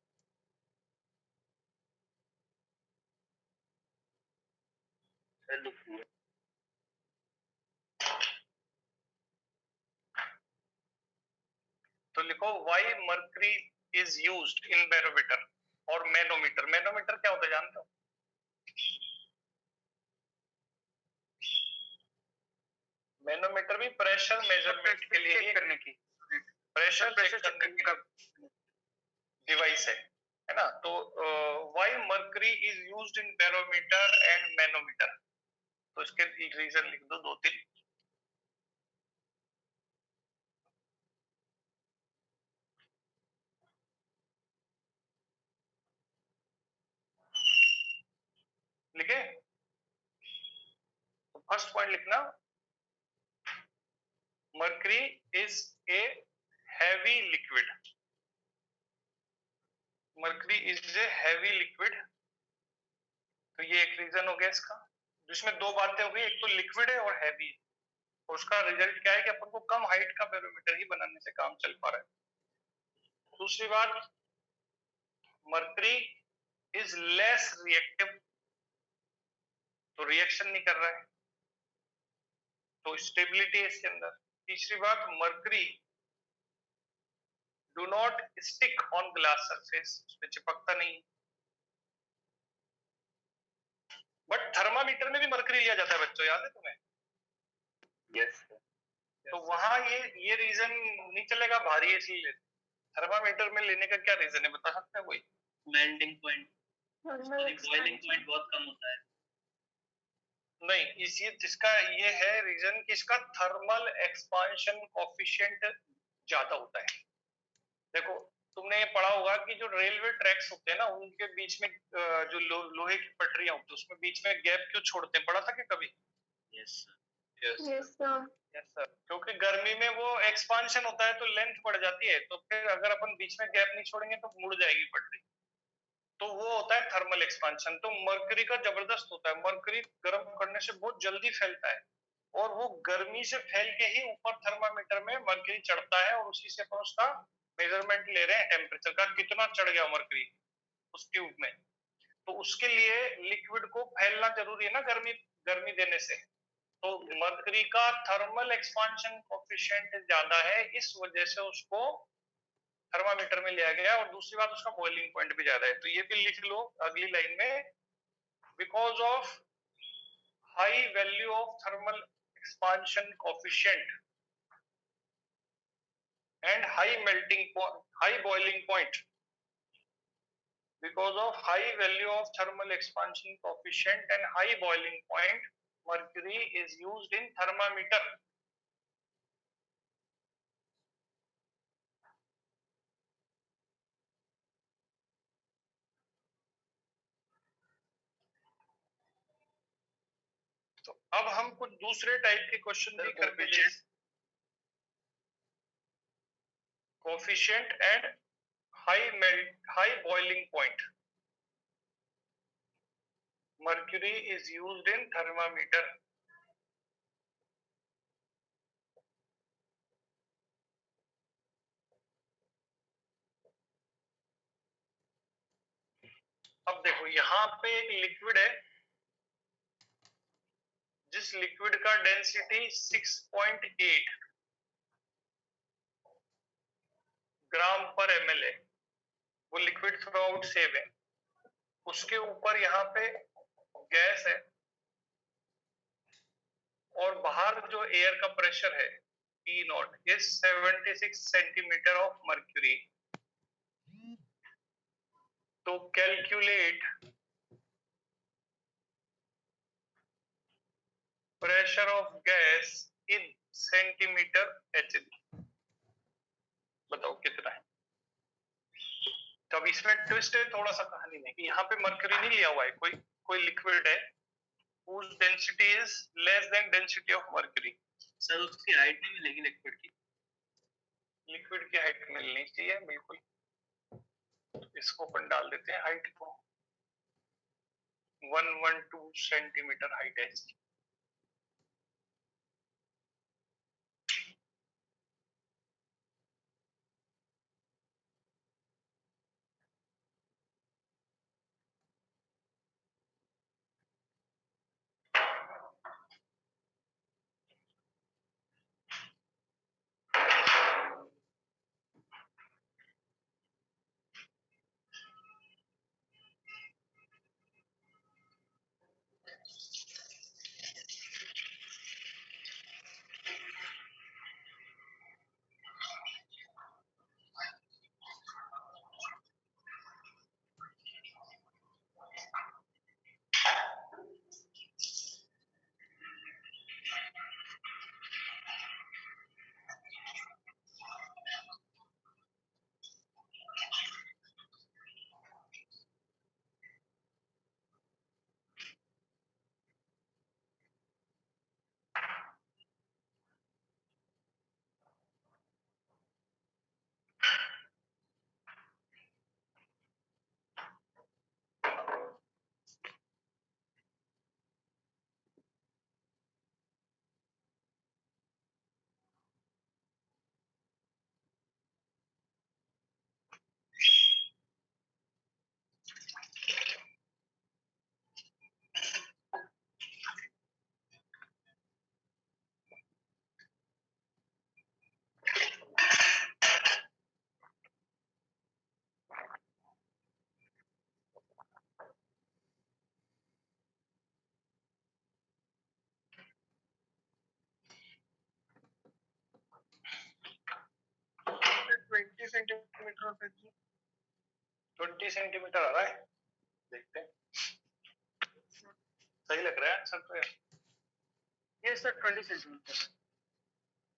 तो लिखो why mercury is used in barometer और मैनोमीटर। मैनोमीटर क्या होता है जानते हो, मैनोमीटर भी प्रेशर मेजरमेंट के लिए ही करने की, प्रेशर चेक करने का डिवाइस है ना। तो why mercury is used in barometer and manometer, तो इसके रीजन लिख दो 2-3। लिखे, तो फर्स्ट पॉइंट लिखना, mercury is a heavy liquid, mercury is a heavy liquid. तो ये एक रीजन हो गया इसका, जिसमें दो बातें हो गई, एक तो लिक्विड है और हैवी है, और उसका रिजल्ट क्या है कि अपन को कम हाइट का बैरोमीटर ही बनाने से काम चल पा रहा है। दूसरी बात, मर्करी इज लेस रिएक्टिव, तो रिएक्शन नहीं कर रहा है, तो स्टेबिलिटी है इसके अंदर। तीसरी बात, mercury do not stick on glass surface, उस पे चिपकता नहीं। बट थर्मामीटर में भी मरकरी लिया जाता है बच्चों, याद है तुम्हें? यस तो वहां ये रीजन नहीं चलेगा, भारी है इसलिए। थर्मामीटर में लेने का क्या रीजन है, बता सकते हैं कोई? Melting point, Thermal boiling expansion. Point बहुत कम होता है। नहीं, इसी इसका ये है रीजन कि इसका थर्मल एक्सपांशन कोफिशिएंट ज्यादा होता है। देखो, तुमने ये पढ़ा होगा कि जो रेलवे ट्रैक्स होते हैं ना, उनके बीच में जो लोहे की पटरियां होती है, उसमें बीच में गैप क्यों छोड़ते हैं, पढ़ा था कि कभी? Yes yes Yes, sir. Yes sir, क्योंकि गर्मी में वो एक्सपांशन होता है तो लेंथ बढ़ जाती है, तो फिर अगर अपन बीच में गैप नहीं छोड़ेंगे तो मुड़ जाएगी पटरी, तो वो होता है थर्मल एक्सपांशन। तो मरकरी का जबरदस्त होता है, मरकरी गर्म करने से बहुत जल्दी फैलता है, और वो गर्मी से फैल के ही ऊपर थर्मामीटर में मरकरी चढ़ता है, और उसी से अपन उसका मेजरमेंट ले रहे हैं टेम्परेचर का, कितना चढ़ गया मरकरी उस ट्यूब में। तो उसके लिए लिक्विड को फैलना जरूरी है ना, गर्मी गर्मी देने से। तो मरकरी का थर्मल एक्सपांशन कोफिशिएंट ज्यादा है, इस वजह से उसको थर्मामीटर में लिया गया। और दूसरी बात, उसका बॉइलिंग पॉइंट भी ज्यादा है, तो ये भी लिख लो अगली लाइन में, because of high value of thermal expansion coefficient and high melting point, high boiling point, because of high value of thermal expansion coefficient and high boiling point, mercury is used in thermometer. तो अब हम कुछ दूसरे type के question भी करके देखें। Coefficient and high boiling point, mercury is used in thermometer. अब देखो, यहाँ पे एक लिक्विड है जिस लिक्विड का डेंसिटी 6.8 ग्राम पर ml है, वो लिक्विड थ्रू आउट सेम है। उसके ऊपर यहाँ पे गैस है, और बाहर जो एयर का प्रेशर है P0 is 76 centimetre of mercury. तो calculate pressure of gas in centimetre HG। बताओ कितना है। तो अब इसमें ट्विस्ट है थोड़ा सा कहानी में, कि यहाँ पे मर्क्यूरी नहीं लिया हुआ है, कोई लिक्विड है whose density is less than density of mercury। Sir उसकी हाइट नहीं मिलेगी लिक्विड की? लिक्विड की हाइट मिलनी चाहिए बिल्कुल। इसको अपन डाल देते हैं हाइट को, 112 सेंटीमीटर हाइट है इसकी। 20 सेंटीमीटर ऑफ एच 20 सेंटीमीटर आ रहा है, देखते हैं सही लग रहा है आंसर तो। ये सर 20 सेंटीमीटर।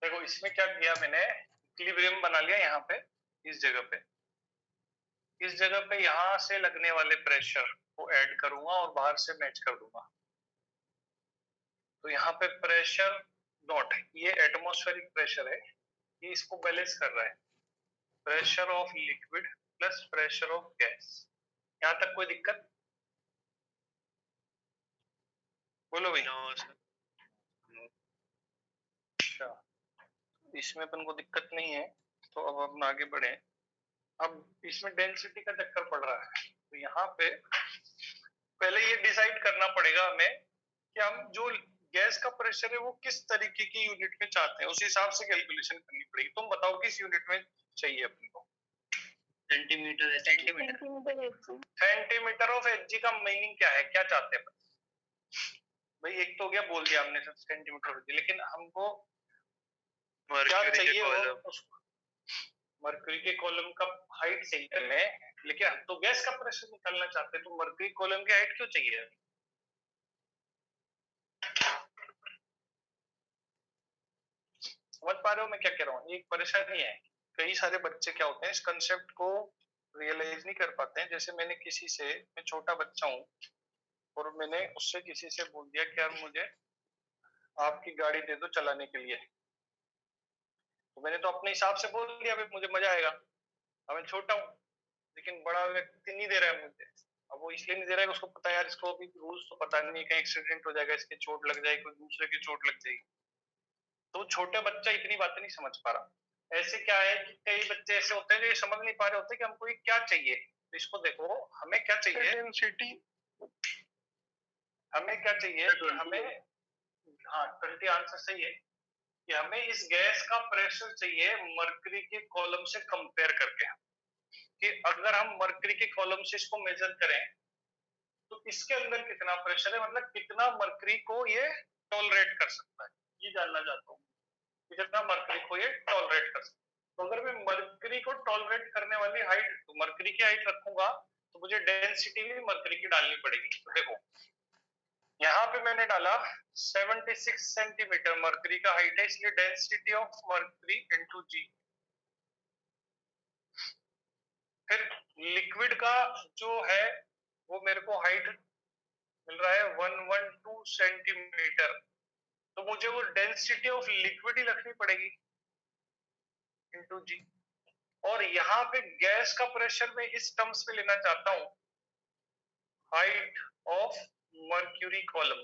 देखो इसमें क्या किया मैंने, इक्विलिब्रियम बना लिया यहाँ पे, इस जगह पे यहाँ से लगने वाले प्रेशर को ऐड करूंगा और बाहर से मैच कर दूंगा। तो यहाँ पे प्रेशर नॉट, ये एटमॉस्फेरिक प्रेशर है, ये इसको बैलेंस कर रहा है, pressure of liquid plus pressure of gas. यहाँ तक कोई दिक्कत? बोलो भाई। अच्छा, इसमें अपन को दिक्कत नहीं है, तो अब हम आगे बढ़े। अब इसमें डेंसिटी का चक्कर पड़ रहा है, तो यहाँ पे पहले ये डिसाइड करना पड़ेगा हमें कि हम जो गैस का प्रेशर है वो किस तरीके की यूनिट में चाहते हैं, उस हिसाब से कैलकुलेशन करनी पड़ेगी। तुम बताओ किस यूनिट में चाहिए अपने को? सेंटीमीटर सेंटीमीटर ऑफ एचजी का मीनिंग क्या है, क्या चाहते हैं भाई? एक तो हो गया, बोल दिया हमने सेंटीमीटर ऑफ एचजी, लेकिन हमको क्या चाहिए? मर्क्यूरी के कॉलम का हाइट चाहिए हमें, लेकिन हम तो गैस का प्रेशर निकालना चाहते हैं, तो मर्क्यूरी कॉलम की हाइट क्यों चाहिए? समझ पा रहे हो मैं क्या कह रहा हूँ? एक परेशानी है, कई सारे बच्चे क्या होते हैं इस कंसेप्ट को रियलाइज नहीं कर पाते हैं। जैसे मैंने किसी से, मैं छोटा बच्चा हूँ और मैंने उससे किसी से बोल दिया कि यार मुझे आपकी गाड़ी दे दो चलाने के लिए, तो मैंने तो अपने हिसाब से बोल दिया भाई मुझे मजा आएगा, अब मैं छोटा हूँ, लेकिन बड़ा व्यक्ति नहीं दे रहा है मुझे। अब वो इसलिए नहीं दे रहा है, उसको पता है यार इसको अभी रूल्स तो पता नहीं है, कहीं एक्सीडेंट हो जाएगा, इसके चोट लग जाएगी, कोई दूसरे की चोट लग जाएगी। तो छोटा बच्चा इतनी बातें नहीं समझ पा रहा। ऐसे क्या है कि कई बच्चे ऐसे होते हैं जो ये समझ नहीं पा रहे होते कि हमको ये क्या चाहिए। तो इसको देखो, हमें क्या चाहिए, डेंसिटी, हमें क्या चाहिए, हमें, हाँ 20 आंसर सही है, कि हमें इस गैस का प्रेशर चाहिए मर्करी के कॉलम से कंपेयर करके, कि अगर हम मर्करी के कॉलम से इसको मेजर करें तो इसके अंदर कितना प्रेशर है, मतलब कितना मर्करी को ये टॉलरेट कर सकता है, ये जानना चाहता हूँ कि कितना मर्करी को ये टॉलरेट कर सकता है। तो अगर मैं मर्करी को टॉलरेट करने वाली हाइट, तो मर्करी की हाइट रखूंगा, तो मुझे डेंसिटी भी मर्करी की डालनी पड़ेगी। तो देखो यहाँ पे मैंने डाला 76 सेंटीमीटर मर्करी का हाइट है, इसलिए डेंसिटी ऑफ मर्करी इंटू जी। फिर लिक्विड का जो है वो मेरे को हाइट मिल रहा है 112 सेंटीमीटर, तो मुझे वो डेंसिटी ऑफ लिक्विड ही रखनी पड़ेगी इंटू जी। और यहाँ पे गैस का प्रेशर मैं इस टर्म्स में लेना चाहता हूँ, हाइट ऑफ मर्क्यूरी कॉलम,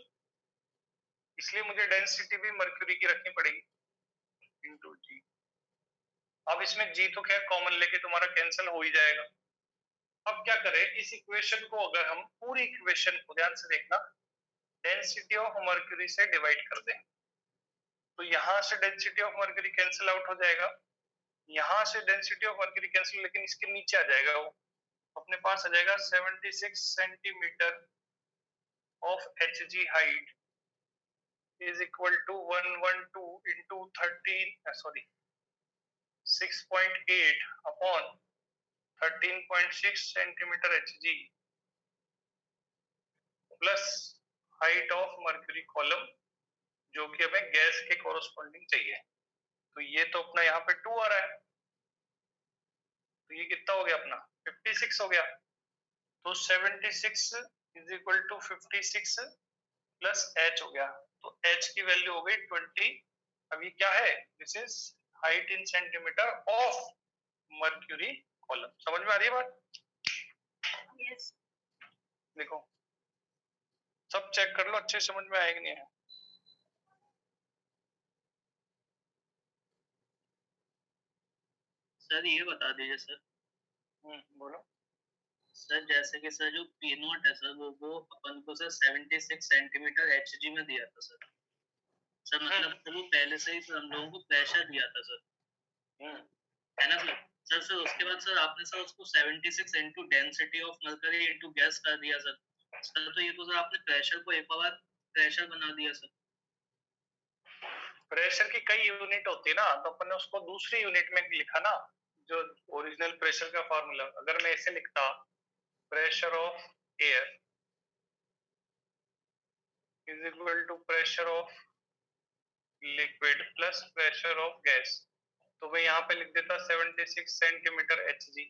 इसलिए मुझे डेंसिटी भी मर्क्यूरी की रखनी पड़ेगी इंटू जी। अब इसमें जी तो खैर कॉमन लेके तुम्हारा कैंसिल हो ही जाएगा। अब क्या करें, इस इक्वेशन को अगर हम पूरी इक्वेशन को ध्यान से देखना, डेंसिटी ऑफ मर्क्यूरी से डिवाइड कर दें, तो यहाँ से density of mercury cancel out हो जाएगा, यहाँ से डेंसिटी ऑफ मर्क्यूरी कैंसिल, लेकिन इसके नीचे आ जाएगा, वो अपने पास आ जाएगा 76 centimetre of Hg height is equal to 112 into 6.8 upon 13.6 centimetre Hg plus height of mercury column, जो कि हमें गैस के कोरोस्पोंडिंग चाहिए। तो ये तो अपना यहाँ पे 2 आ रहा है, तो ये कितना हो गया अपना 56 हो गया। तो 76 is equal to 56 plus H हो गया, तो H की वैल्यू हो गई 20। अभी क्या है, this is height in centimetre of mercury column. समझ में आ रही है बात? Yes. देखो सब चेक कर लो अच्छे, समझ में आएगा नहीं है? सर ये बता दीजिए सर। बोलो सर जैसे कि सर जो पी नॉट है सर, वो अपन को सर 76 सेंटीमीटर Hg में दिया था सर। सर मतलब सर वो पहले से ही सर हम लोगों को प्रेशर दिया था सर, है ना सर? सर उसके बाद सर आपने सर उसको 76 into density of mercury into gas कर दिया सर। सर तो ये तो सर आपने प्रेशर को एक बार प्रेशर बना दिया सर। प्रेशर की कई यूनिट होती है ना, तो अपन ने उसको दूसरी यूनिट में लिखा ना, जो ओरिजिनल प्रेशर का फॉर्मूला, अगर मैं इसे लिखता pressure of air is equal to pressure of liquid plus pressure of gas, तो मैं यहाँ पे लिख देता 76 सेंटीमीटर Hg।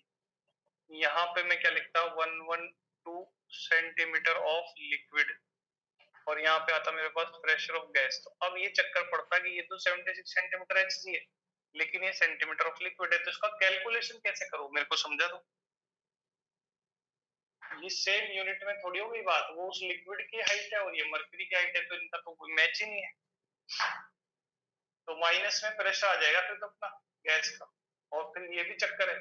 यहाँ पे मैं क्या लिखता 112 सेंटीमीटर ऑफ लिक्विड, और यहाँ पे आता मेरे पास प्रेशर ऑफ गैस। तो अब ये चक्कर पड़ता कि ये तो 76 सेंटीमीटर Hg है, लेकिन ये सेंटीमीटर ऑफ लिक्विड है, तो इसका कैलकुलेशन कैसे करूं, मेरे को समझा दो। ये सेम यूनिट में थोड़ी होगी बात, वो उस लिक्विड की हाइट है और ये मर्क्यूरी की हाइट है, तो इनका तो कोई मैच ही नहीं है। तो माइनस में प्रेशर आ जाएगा फिर तो अपना गैस का, और फिर ये भी चक्कर है,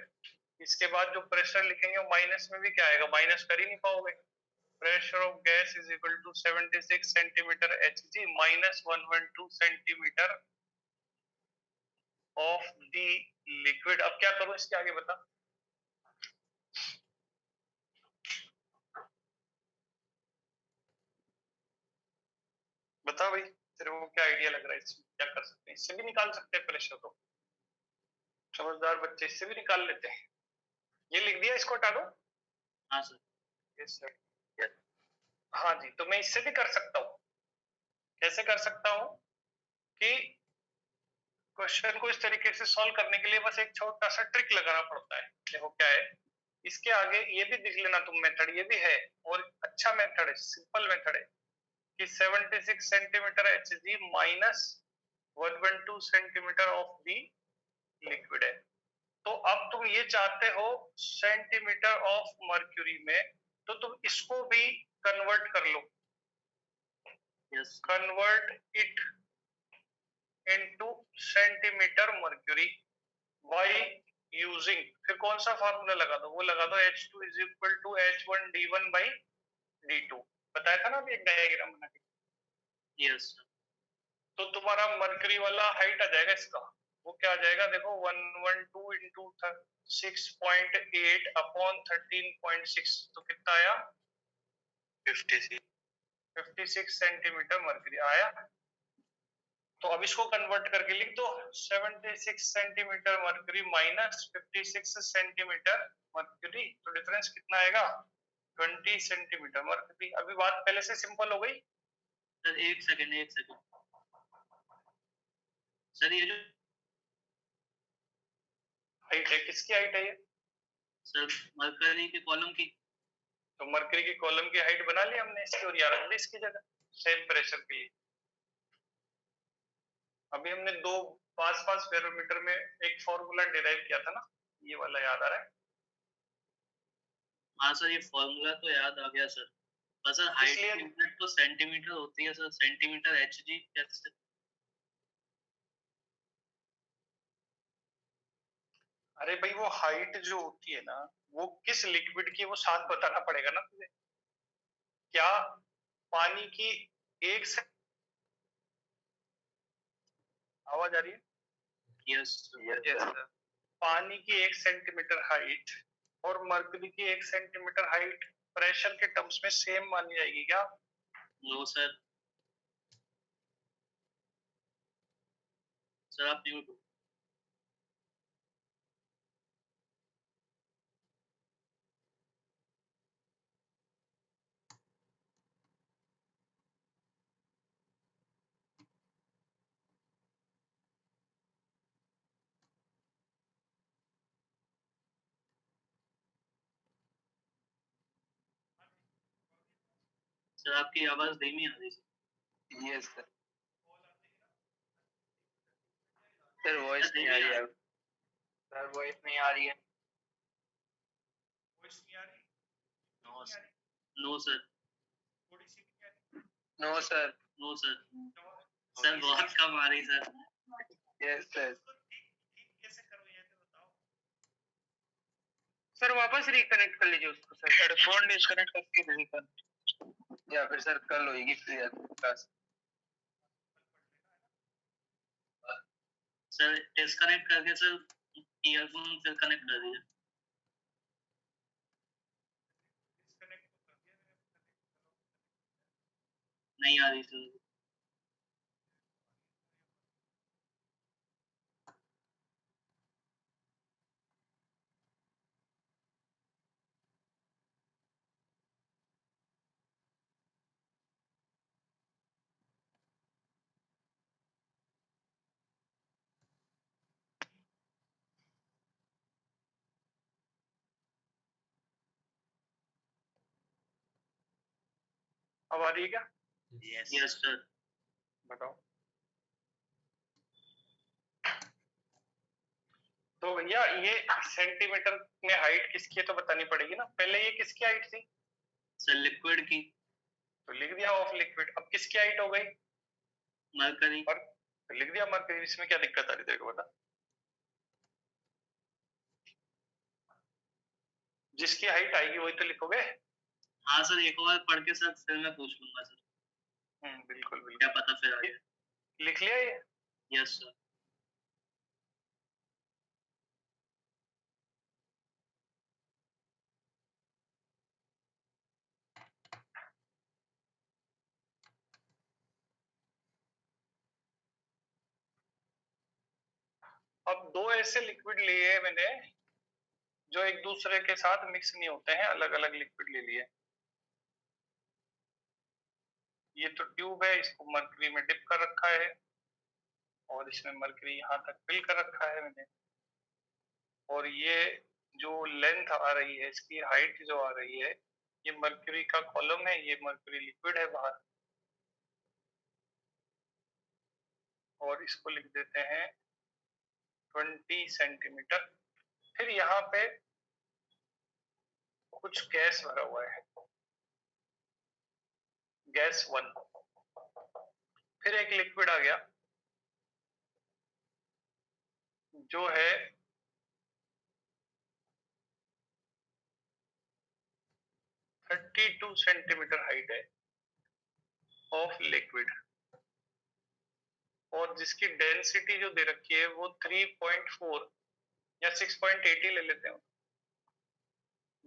इसके बाद जो प्रेशर लिखेंगे वो माइनस में भी क्या आएगा, माइनस कर ही नहीं पाओगे। Pressure of gas is equal to 76 centimetre Hg minus 112 centimetre of the liquid. अब क्या करूं इसके आगे बता। बता भाई, तेरे को क्या आइडिया लग रहा है, इसमें क्या कर सकते हैं, इससे भी निकाल सकते हैं प्रेशर, तो समझदार बच्चे इससे भी निकाल लेते हैं। ये लिख दिया, इसको हटा दो। हाँ सर। Yes sir. हाँ जी, तो मैं इससे भी कर सकता हूँ। कैसे कर सकता हूँ कि क्वेश्चन को इस तरीके से सॉल्व करने के लिए बस एक छोटा सा ट्रिक लगाना पड़ता है। देखो क्या है, इसके आगे ये भी देख लेना तुम, मेथड ये भी है और अच्छा मेथड है, सिंपल मेथड है कि 76 centimetre Hg minus 112 centimetre of the liquid है। तो अब तुम ये चाहते हो सेंटीमीटर ऑफ मर्क्यूरी में, तो तुम इसको भी कन्वर्ट कर लो। Yes. Convert it into centimetre mercury by using, फिर कौन सा फार्मूला लगा दो, वो लगा दो H2 is equal to H1D1 by D2। बताया था ना अभी एक डायग्राम बना के। यस। तो तुम्हारा मर्क्यूरी वाला हाइट आ जाएगा इसका, वो क्या आ जाएगा देखो 112 इंटू 6.8 अपॉन 13.6, तो कितना आया 56 सेंटीमीटर मर्क्यूरी आया। तो अब इसको कन्वर्ट करके लिख दो 76 centimetre mercury minus 56 centimetre mercury, तो डिफरेंस कितना आएगा 20 सेंटीमीटर मर्क्यूरी। अभी बात पहले से सिंपल हो गई। सर एक सेकंड सर, ये जो हाइट है, किसकी हाइट है ये, सर मरकरी के कॉलम की। तो मर्क्यूरी की कॉलम की हाइट बना ली हमने इसकी, और यार रख दी इसकी जगह सेम प्रेशर के लिए। अभी हमने दो 5-5 फेरोमीटर में एक फॉर्मूला डिराइव किया था ना, ये वाला याद आ रहा है। हाँ सर, ये फॉर्मूला तो याद आ गया सर, बस सर हाइट की यूनिट तो सेंटीमीटर होती है सर, सेंटीमीटर Hg कैसे। अरे भाई वो हाइट जो होती है ना, वो किस लिक्विड की, वो साथ बताना पड़ेगा ना तुझे। क्या पानी की एक से आवाज आ रही है, यस सर। पानी की 1 सेंटीमीटर हाइट और मर्क्यूरी की 1 सेंटीमीटर हाइट प्रेशर के टर्म्स में सेम मानी जाएगी क्या। नो सर, सर आप म्यूट हो। सर आपकी आवाज धीमी आ रही है। Yes sir. सर वॉइस नहीं आ रही है, सर वॉइस नहीं आ रही है। No sir, no sir, no sir. No sir, sir बहुत कम आ रही सर। Yes sir. सर वापस रिकनेक्ट कर लीजिए उसको सर, हेडफोन डिस्कनेक्ट करके रिकनेक्ट, या फिर सर कल होगी फ्री क्लास। सर डिस्कनेक्ट करके सर ईयरफोन फिर कनेक्ट कर दीजिए। नहीं आ रही सर। अब आ रही है क्या? Yes sir. बताओ। तो भैया ये सेंटीमीटर में हाइट किसकी है तो बतानी पड़ेगी ना। पहले ये किसकी हाइट थी? सर लिक्विड की। तो लिख दिया ऑफ लिक्विड। अब किसकी हाइट हो गई? मरकरी। और तो लिख दिया मरकरी। इसमें क्या दिक्कत आ रही तेरे को बता? जिसकी हाइट आएगी वही तो लिखोगे। हाँ सर, एक और पढ़ के सर फिर मैं पूछ लूंगा सर। बिल्कुल बिल्कुल। क्या पता फिर आगे। लिख लिया ये? Yes sir. अब दो ऐसे लिक्विड लिए मैंने जो एक दूसरे के साथ मिक्स नहीं होते हैं, अलग अलग लिक्विड ले लिए। ये तो ट्यूब है, इसको मरकरी में डिप कर रखा है और इसमें मरकरी यहाँ तक फिल कर रखा है मैंने। और ये जो लेंथ आ रही है, इसकी हाइट जो आ रही है, ये मरकरी का कॉलम है, ये मरकरी लिक्विड है बाहर। और इसको लिख देते हैं 20 सेंटीमीटर। फिर यहाँ पे कुछ गैस भरा हुआ है, गैस 1। फिर एक लिक्विड आ गया जो है 32 सेंटीमीटर हाइट है ऑफ लिक्विड। और जिसकी डेंसिटी जो दे रखी है वो 3.4 या 6.80 ले लेते हैं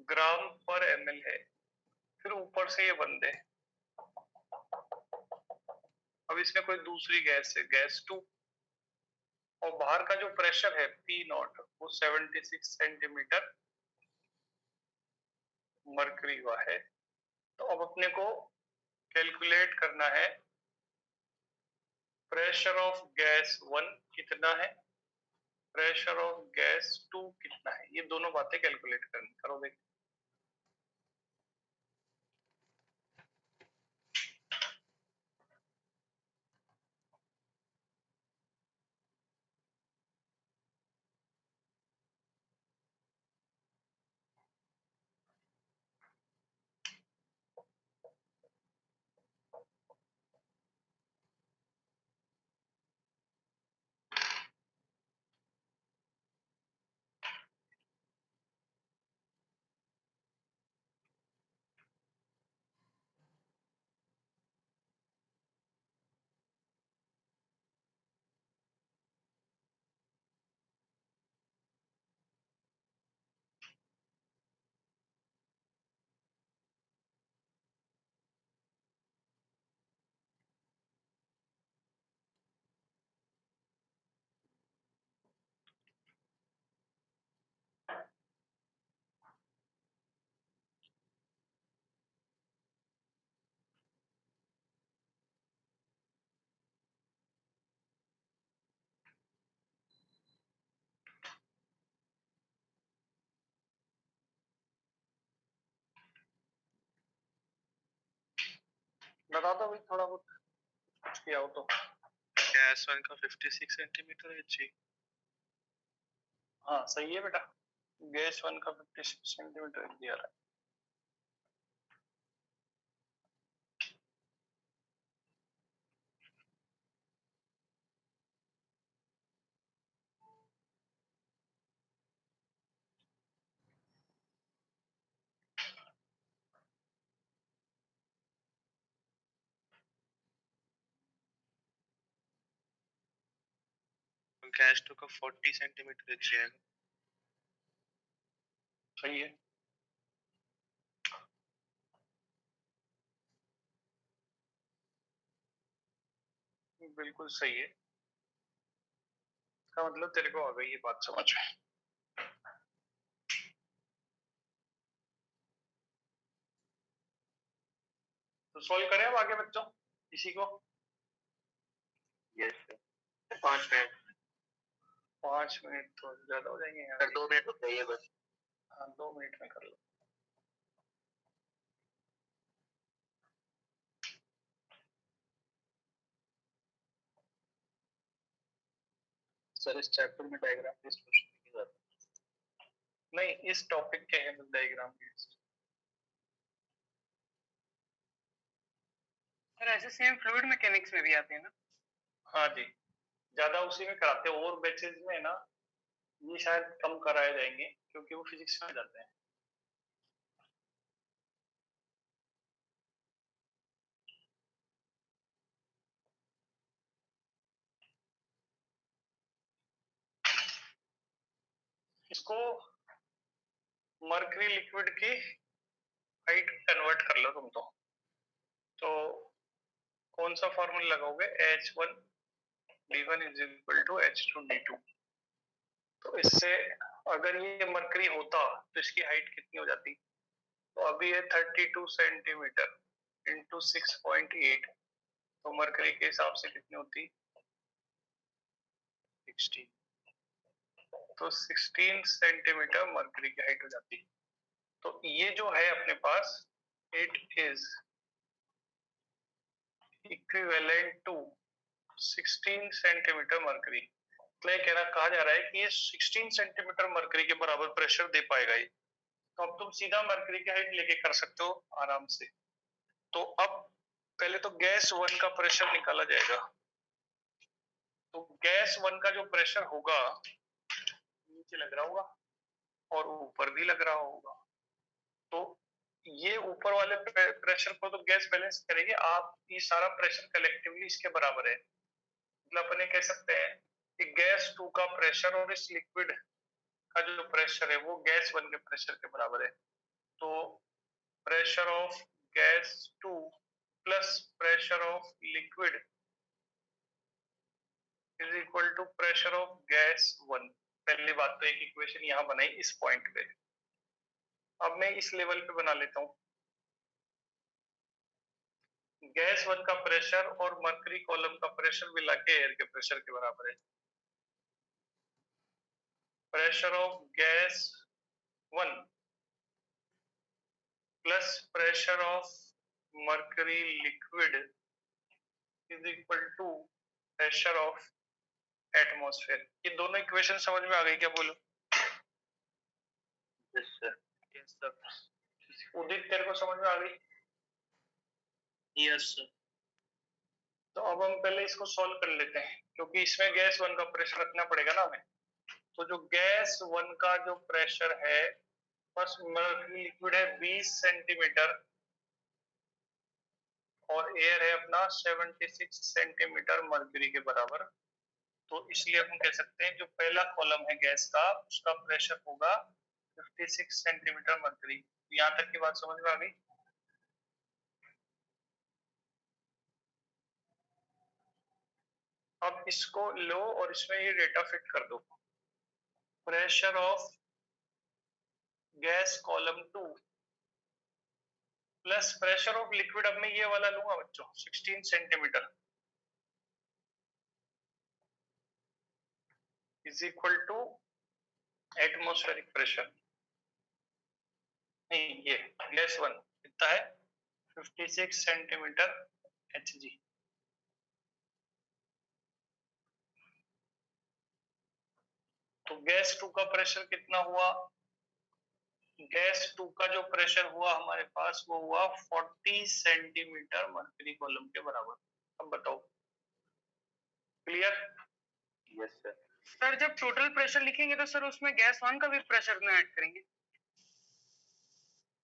ग्राम पर ml है। फिर ऊपर से ये बंद है। अब इसमें कोई दूसरी गैस है, गैस 2। और बाहर का जो प्रेशर है P0 वो 76 सेंटीमीटर मरकरी हुआ है। तो अब अपने को कैलकुलेट करना है प्रेशर ऑफ गैस 1 कितना है, प्रेशर ऑफ गैस 2 कितना है। ये दोनों बातें कैलकुलेट करनी। करो देख। बता दो भाई थोड़ा बहुत कुछ किया हो तो। गैस 1 का 56 सेंटीमीटर है जी। हाँ सही है बेटा, गैस 1 का 56 सेंटीमीटर दिया रहा है। गैस 2 का 40 सेंटीमीटर है जी। सही है। बिल्कुल सही है। इसका मतलब तेरे को आ गई ये बात समझ में। तो सॉल्व करें अब आगे बच्चों इसी को। Yes sir. 5 मिनट। 5 मिनट तो ज्यादा हो जाएंगे यार। सर 2 मिनट रुक जाइए बस। हाँ 2 मिनट में कर लो। सर इस चैप्टर में डायग्राम बेस्ड क्वेश्चन नहीं जाता। नहीं, इस टॉपिक के हैं डायग्राम बेस्ड। सर ऐसे सेम फ्लूइड मैकेनिक्स में भी आते हैं ना? हाँ जी, ज्यादा उसी में कराते हैं, और बैचेज में ना ये शायद कम कराए जाएंगे क्योंकि वो फिजिक्स में जाते हैं। इसको मर्करी लिक्विड की हाइट कन्वर्ट कर लो तुम तो कौन सा फॉर्मूला लगाओगे? H1 D1 is equal to H2 D2। तो इससे अगर ये मर्करी होता तो इसकी हाइट कितनी हो जाती? तो अभी ये 32 सेंटीमीटर इंटू 6.8, तो मर्करी के हिसाब से कितनी होती? 16। तो 16 सेंटीमीटर मर्करी की हाइट हो जाती। तो ये जो है अपने पास, it is equivalent to 16 centimetre mercury. कहा जा रहा है कि ये 16 सेंटीमीटर मर्करी के बराबर प्रेशर दे पाएगा ये। तो अब तुम सीधा मर्करी की हाइट लेके कर सकते हो आराम से। तो अब पहले तो गैस 1 का प्रेशर निकाला जाएगा। तो गैस 1 का जो प्रेशर होगा, नीचे लग रहा होगा और ऊपर भी लग रहा होगा। तो ये ऊपर वाले प्रेशर को तो गैस बैलेंस करेगी। आप ये सारा प्रेशर कलेक्टिवली इसके बराबर है। मतलब अपन ये कह सकते हैं कि गैस 2 का प्रेशर और इस लिक्विड का जो प्रेशर है वो गैस 1 के प्रेशर के बराबर है। तो pressure of gas 2 plus pressure of liquid is equal to pressure of gas 1। पहली बात तो एक इक्वेशन यहाँ बनाई इस पॉइंट पे। अब मैं इस लेवल पे बना लेता हूँ। गैस 1 का प्रेशर और मर्करी कॉलम का प्रेशर मिला के एयर के प्रेशर के बराबर है। Pressure of gas 1 plus pressure of mercury liquid is equal to pressure of atmosphere. ये दोनों इक्वेशन समझ में आ गई क्या? बोलो। Yes sir. Yes sir. Udit तेरे को समझ में आ गई? Yes sir. तो अब हम पहले इसको सॉल्व कर लेते हैं क्योंकि इसमें गैस 1 का प्रेशर रखना पड़ेगा ना हमें। तो जो गैस 1 का जो प्रेशर है, बस मर्करी लिक्विड है 20 सेंटीमीटर और एयर है अपना 76 सेंटीमीटर मर्क्यूरी के बराबर। तो इसलिए हम कह सकते हैं जो पहला कॉलम है गैस का, उसका प्रेशर होगा 56 सेंटीमीटर मर्क्यूरी। यहाँ तक की बात समझ में आ गई? अब इसको लो और इसमें ये डेटा फिट कर दो। Pressure of gas column 2 plus pressure of liquid, अब मैं ये वाला लूंगा बच्चों 16 centimetre, is equal to atmospheric pressure. नहीं, ये गैस 1 कितना है? 56 सेंटीमीटर Hg। तो गैस 2 का प्रेशर कितना हुआ? गैस 2 का जो प्रेशर हुआ हमारे पास वो हुआ 40 सेंटीमीटर मर्क्यूरी कॉलम के बराबर। अब बताओ, क्लियर? Yes sir. सर जब टोटल प्रेशर लिखेंगे तो सर उसमें गैस 1 का भी प्रेशर में ऐड करेंगे?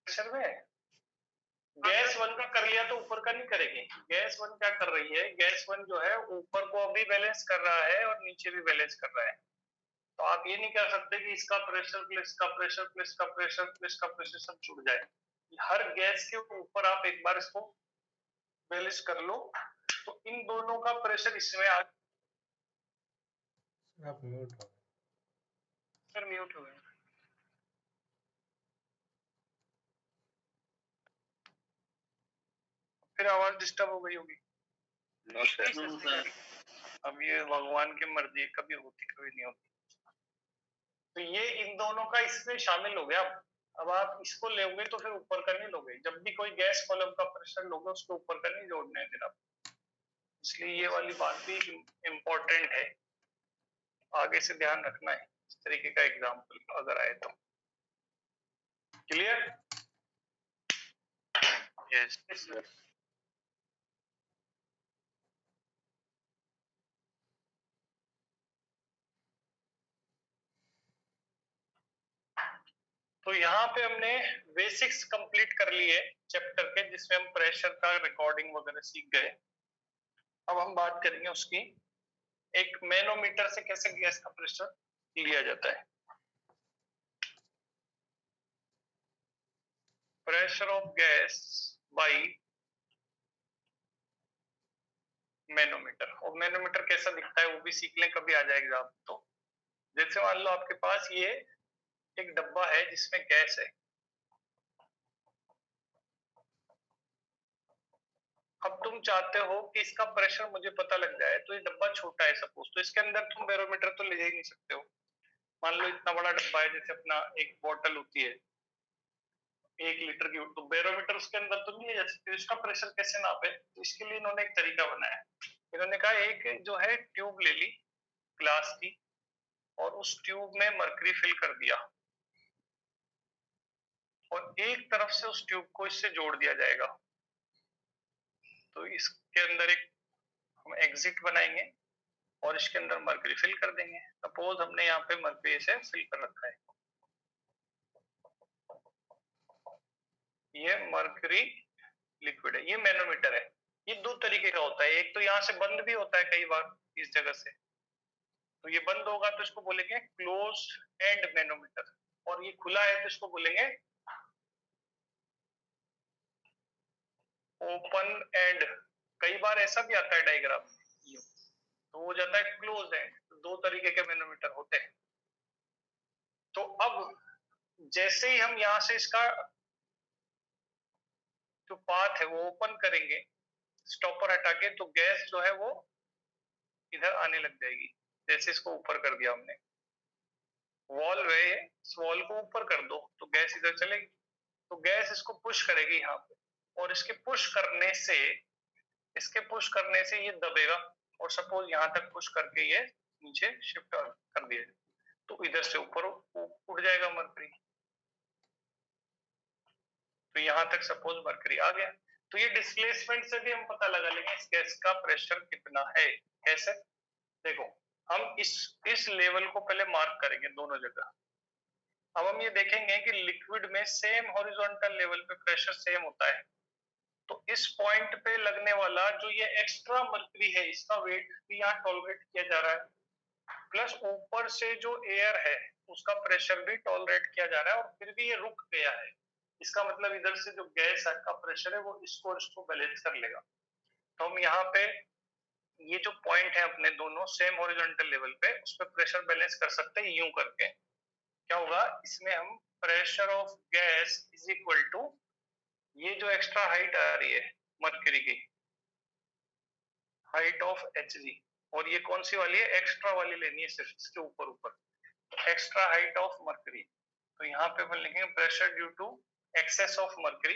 प्रेशर में गैस 1 का कर लिया तो ऊपर का नहीं करेंगे। गैस 1 क्या कर रही है? गैस 1 जो है ऊपर को भी बैलेंस कर रहा है और नीचे भी बैलेंस कर रहा है। तो आप ये नहीं कह सकते कि इसका प्रेशर प्लस इसका प्रेशर प्लस इसका प्रेशर प्लस इसका प्रेशर सब जुड़ जाए। हर गैस के ऊपर आप एक बार इसको बैलेंस कर लो तो इन दोनों का प्रेशर इसमें आ। आप म्यूट हो। सर म्यूट हो गया। फिर आवाज डिस्टर्ब हो गई होगी। No sir. अब ये भगवान की मर्जी, कभी होती कभी नहीं होती। तो ये इन दोनों का इसमें शामिल हो गया। अब आप इसको लोगे तो फिर ऊपर का नहीं लोगे। जब भी कोई गैस कॉलम का प्रेशर लोगे उसको ऊपर का नहीं जोड़ना है फिर आप। इसलिए ये वाली बात भी इम्पोर्टेंट है। आगे से ध्यान रखना है इस तरीके का एग्जाम्पल अगर आए तो। क्लियर? यस तो यहाँ पे हमने बेसिक्स कंप्लीट कर लिए चैप्टर के, जिसमें हम प्रेशर का रिकॉर्डिंग वगैरह सीख गए। अब हम बात करेंगे उसकी, एक मैनोमीटर से कैसे गैस का प्रेशर लिया जाता है। Pressure of gas by manometer. और मैनोमीटर कैसा दिखता है वो भी सीख लें, कभी आ जाए एग्जाम तो। जैसे मान लो आपके पास ये एक डब्बा है जिसमें गैस है। अब तुम चाहते हो कि इसका प्रेशर मुझे पता लग जाए, तो ये डब्बा छोटा है सपोज, तो इसके अंदर तुम बैरोमीटर तो ले जा ही नहीं सकते हो। मान लो इतना बड़ा डब्बा है, जैसे अपना एक बोतल होती है 1 लीटर की, तो बैरोमीटर उसके अंदर तो नहीं ले जा सकते। इसका प्रेशर कैसे नापे? तो इसके लिए इन्होंने एक तरीका बनाया। इन्होंने कहा एक जो है ट्यूब ले ली ग्लास की, और उस ट्यूब में मरकरी फिल कर दिया, और एक तरफ से उस ट्यूब को इससे जोड़ दिया जाएगा। तो इसके अंदर एक हम एग्जिट बनाएंगे और इसके अंदर मरकरी फिल कर देंगे। सपोज हमने यहाँ पे मरकरी से फिल कर रखा है, ये मरकरी लिक्विड है, ये मैनोमीटर है। ये 2 तरीके का होता है, एक तो यहाँ से बंद भी होता है कई बार इस जगह से, तो ये बंद होगा तो इसको बोलेंगे क्लोज एंड मैनोमीटर, और ये खुला है तो इसको बोलेंगे ओपन एंड। कई बार ऐसा भी आता है डायग्राम, तो वो जाता है क्लोज एंड। 2 तरीके के मैनोमीटर होते हैं। तो अब जैसे ही हम यहाँ से इसका जो पाथ है वो ओपन करेंगे, स्टॉपर हटा के, तो गैस जो है वो इधर आने लग जाएगी। जैसे इसको ऊपर कर दिया हमने, वॉल्व है, इस वॉल को ऊपर कर दो तो गैस इधर चलेगी। तो गैस इसको पुश करेगी यहाँ पे, और इसके पुश करने से ये दबेगा, और सपोज यहाँ तक पुश करके ये नीचे शिफ्ट कर दिया, तो इधर से ऊपर उठ जाएगा मरकरी। तो यहाँ तक सपोज मरकरी आ गया। तो ये डिस्प्लेसमेंट से भी हम पता लगा लेंगे इस गैस का प्रेशर कितना है। कैसे? देखो, हम इस लेवल को पहले मार्क करेंगे दोनों जगह। अब हम ये देखेंगे कि लिक्विड में सेम हॉरिजॉन्टल लेवल पे प्रेशर सेम होता है। तो इस पॉइंट पे लगने वाला जो ये एक्स्ट्रा मर्क्यूरी है, इसका वेट भी यहाँ टॉलरेट किया जा रहा है, प्लस ऊपर से जो एयर है उसका प्रेशर भी टॉलरेट किया जा रहा है, और फिर भी ये रुक गया है। इसका मतलब इधर से जो गैस का प्रेशर है वो इसको बैलेंस कर लेगा। तो हम यहाँ पे ये जो पॉइंट है अपने दोनों सेम हॉरिजॉन्टल लेवल पे, उस पर प्रेशर बैलेंस कर सकते हैं यूं करके। क्या होगा इसमें? हम pressure of gas is equal to ये जो एक्स्ट्रा हाइट आ रही है मर्क्यूरी की, हाइट ऑफ Hg, और ये कौन सी वाली है? एक्स्ट्रा वाली लेनी है, सिर्फ इसके ऊपर एक्स्ट्रा हाइट ऑफ मर्क्यूरी। तो यहाँ पे अपन लिखेंगे pressure due to excess of mercury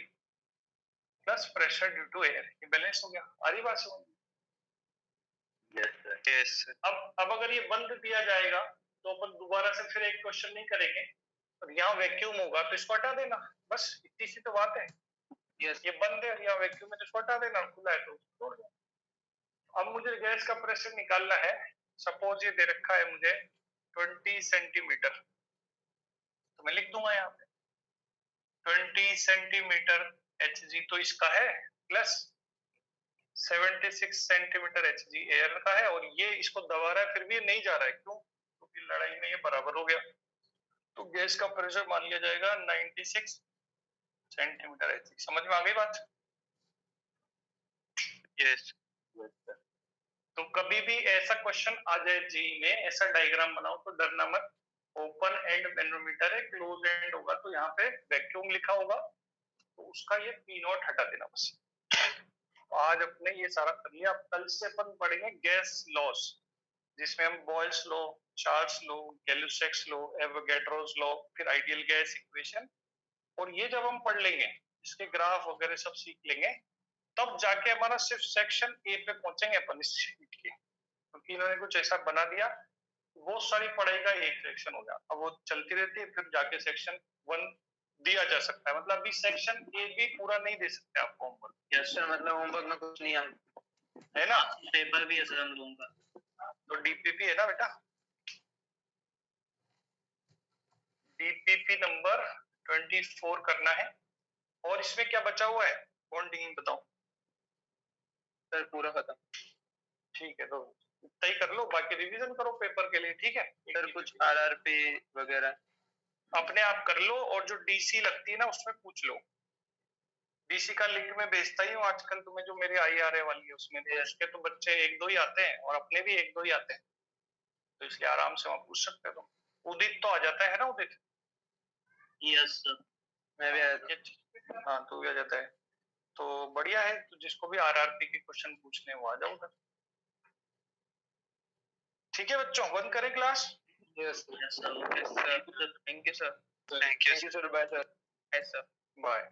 plus pressure due to air. ये बैलेंस हो गया। आ रही बात समझ? Yes sir. अब अगर ये बंद दिया जाएगा तो अपन दोबारा से फिर एक क्वेश्चन नहीं करेंगे, और यहाँ वैक्यूम होगा तो इसको हटा देना, बस इतनी सी तो बात है। यस ये बंद है, यहाँ वैक्यूम में तो इसको हटा देना, खुला है तो छोड़ दो। अब मुझे गैस का प्रेशर निकालना है। सपोज ये दे रखा है मुझे 20 सेंटीमीटर, तो मैं लिख दूंगा यहाँ पे 20 सेंटीमीटर Hg तो इसका है, प्लस 76 सेंटीमीटर Hg एयर का है, और ये इसको दबा रहा है फिर भी ये नहीं जा रहा है। क्यों? क्योंकि लड़ाई में ये बराबर हो गया। तो गैस का प्रेशर मान लिया जाएगा 96 सेंटीमीटर Hg। समझ में आ गई बात? यस तो कभी भी ऐसा क्वेश्चन आ जाए जी में, ऐसा डायग्राम बनाओ तो डरना मत। ओपन एंड मैनोमीटर है, क्लोज एंड होगा तो यहाँ पे वैक्यूम लिखा होगा, तो उसका ये P0 हटा देना बस। तो आज अपने ये सारा कर लिया। अब कल से अपन पढ़ेंगे गैस लॉस, जिसमें हम Boyle's law, Charles law, Gay-Lussac's law, Avogadro's law, फिर आइडियल गैस इक्वेशन, और ये जब हम पढ़ लेंगे इसके ग्राफ वगैरह सब सीख लेंगे, तब जाके हमारा सिर्फ सेक्शन ए पे पहुंचेंगे अपन इस शीट के, क्योंकि इन्होंने कुछ ऐसा बना दिया बहुत सारी पढ़ाई का एक सेक्शन हो गया, अब वो चलती रहती है, फिर जाके सेक्शन 1 दिया जा सकता है, मतलब अभी सेक्शन 1 भी पूरा नहीं दे सकते आपको होमवर्क, यस सर, मतलब होमवर्क में कुछ नहीं आया है ना। पेपर भी है सर हम लोगों का। तो डीपीपी है ना बेटा, डीपीपी नंबर 24 करना है। और इसमें क्या बचा हुआ है बॉन्डिंग बताओ। सर, पूरा खत्म। ठीक है, तो इतना ही कर लो, बाकी रिवीजन करो पेपर के लिए, ठीक है। सर कुछ आरआरपी वगैरह अपने आप कर लो, और जो डीसी लगती है ना उसमें पूछ लो। डीसी का लिंक मैं भेजता ही हूँ आजकल तुम्हें, जो मेरे IRA वाली है उसमें, तो उसके तो बच्चे 1-2 ही आते हैं और अपने भी 1-2 ही आते हैं, तो इसलिए आराम से वहां पूछ सकते हो तुम। उदित तो आ जाता है ना, उदित? Yes sir. मैं भी आया था। हाँ, तू भी आ जाता है, तो बढ़िया है। तो जिसको भी आरआरपी के क्वेश्चन पूछने वो आ जाओ उधर। ठीक है बच्चों, बंद करें class. Yes yes sir, okay sir, thank you sir, thank you sir, bye sir, yes sir. Bye.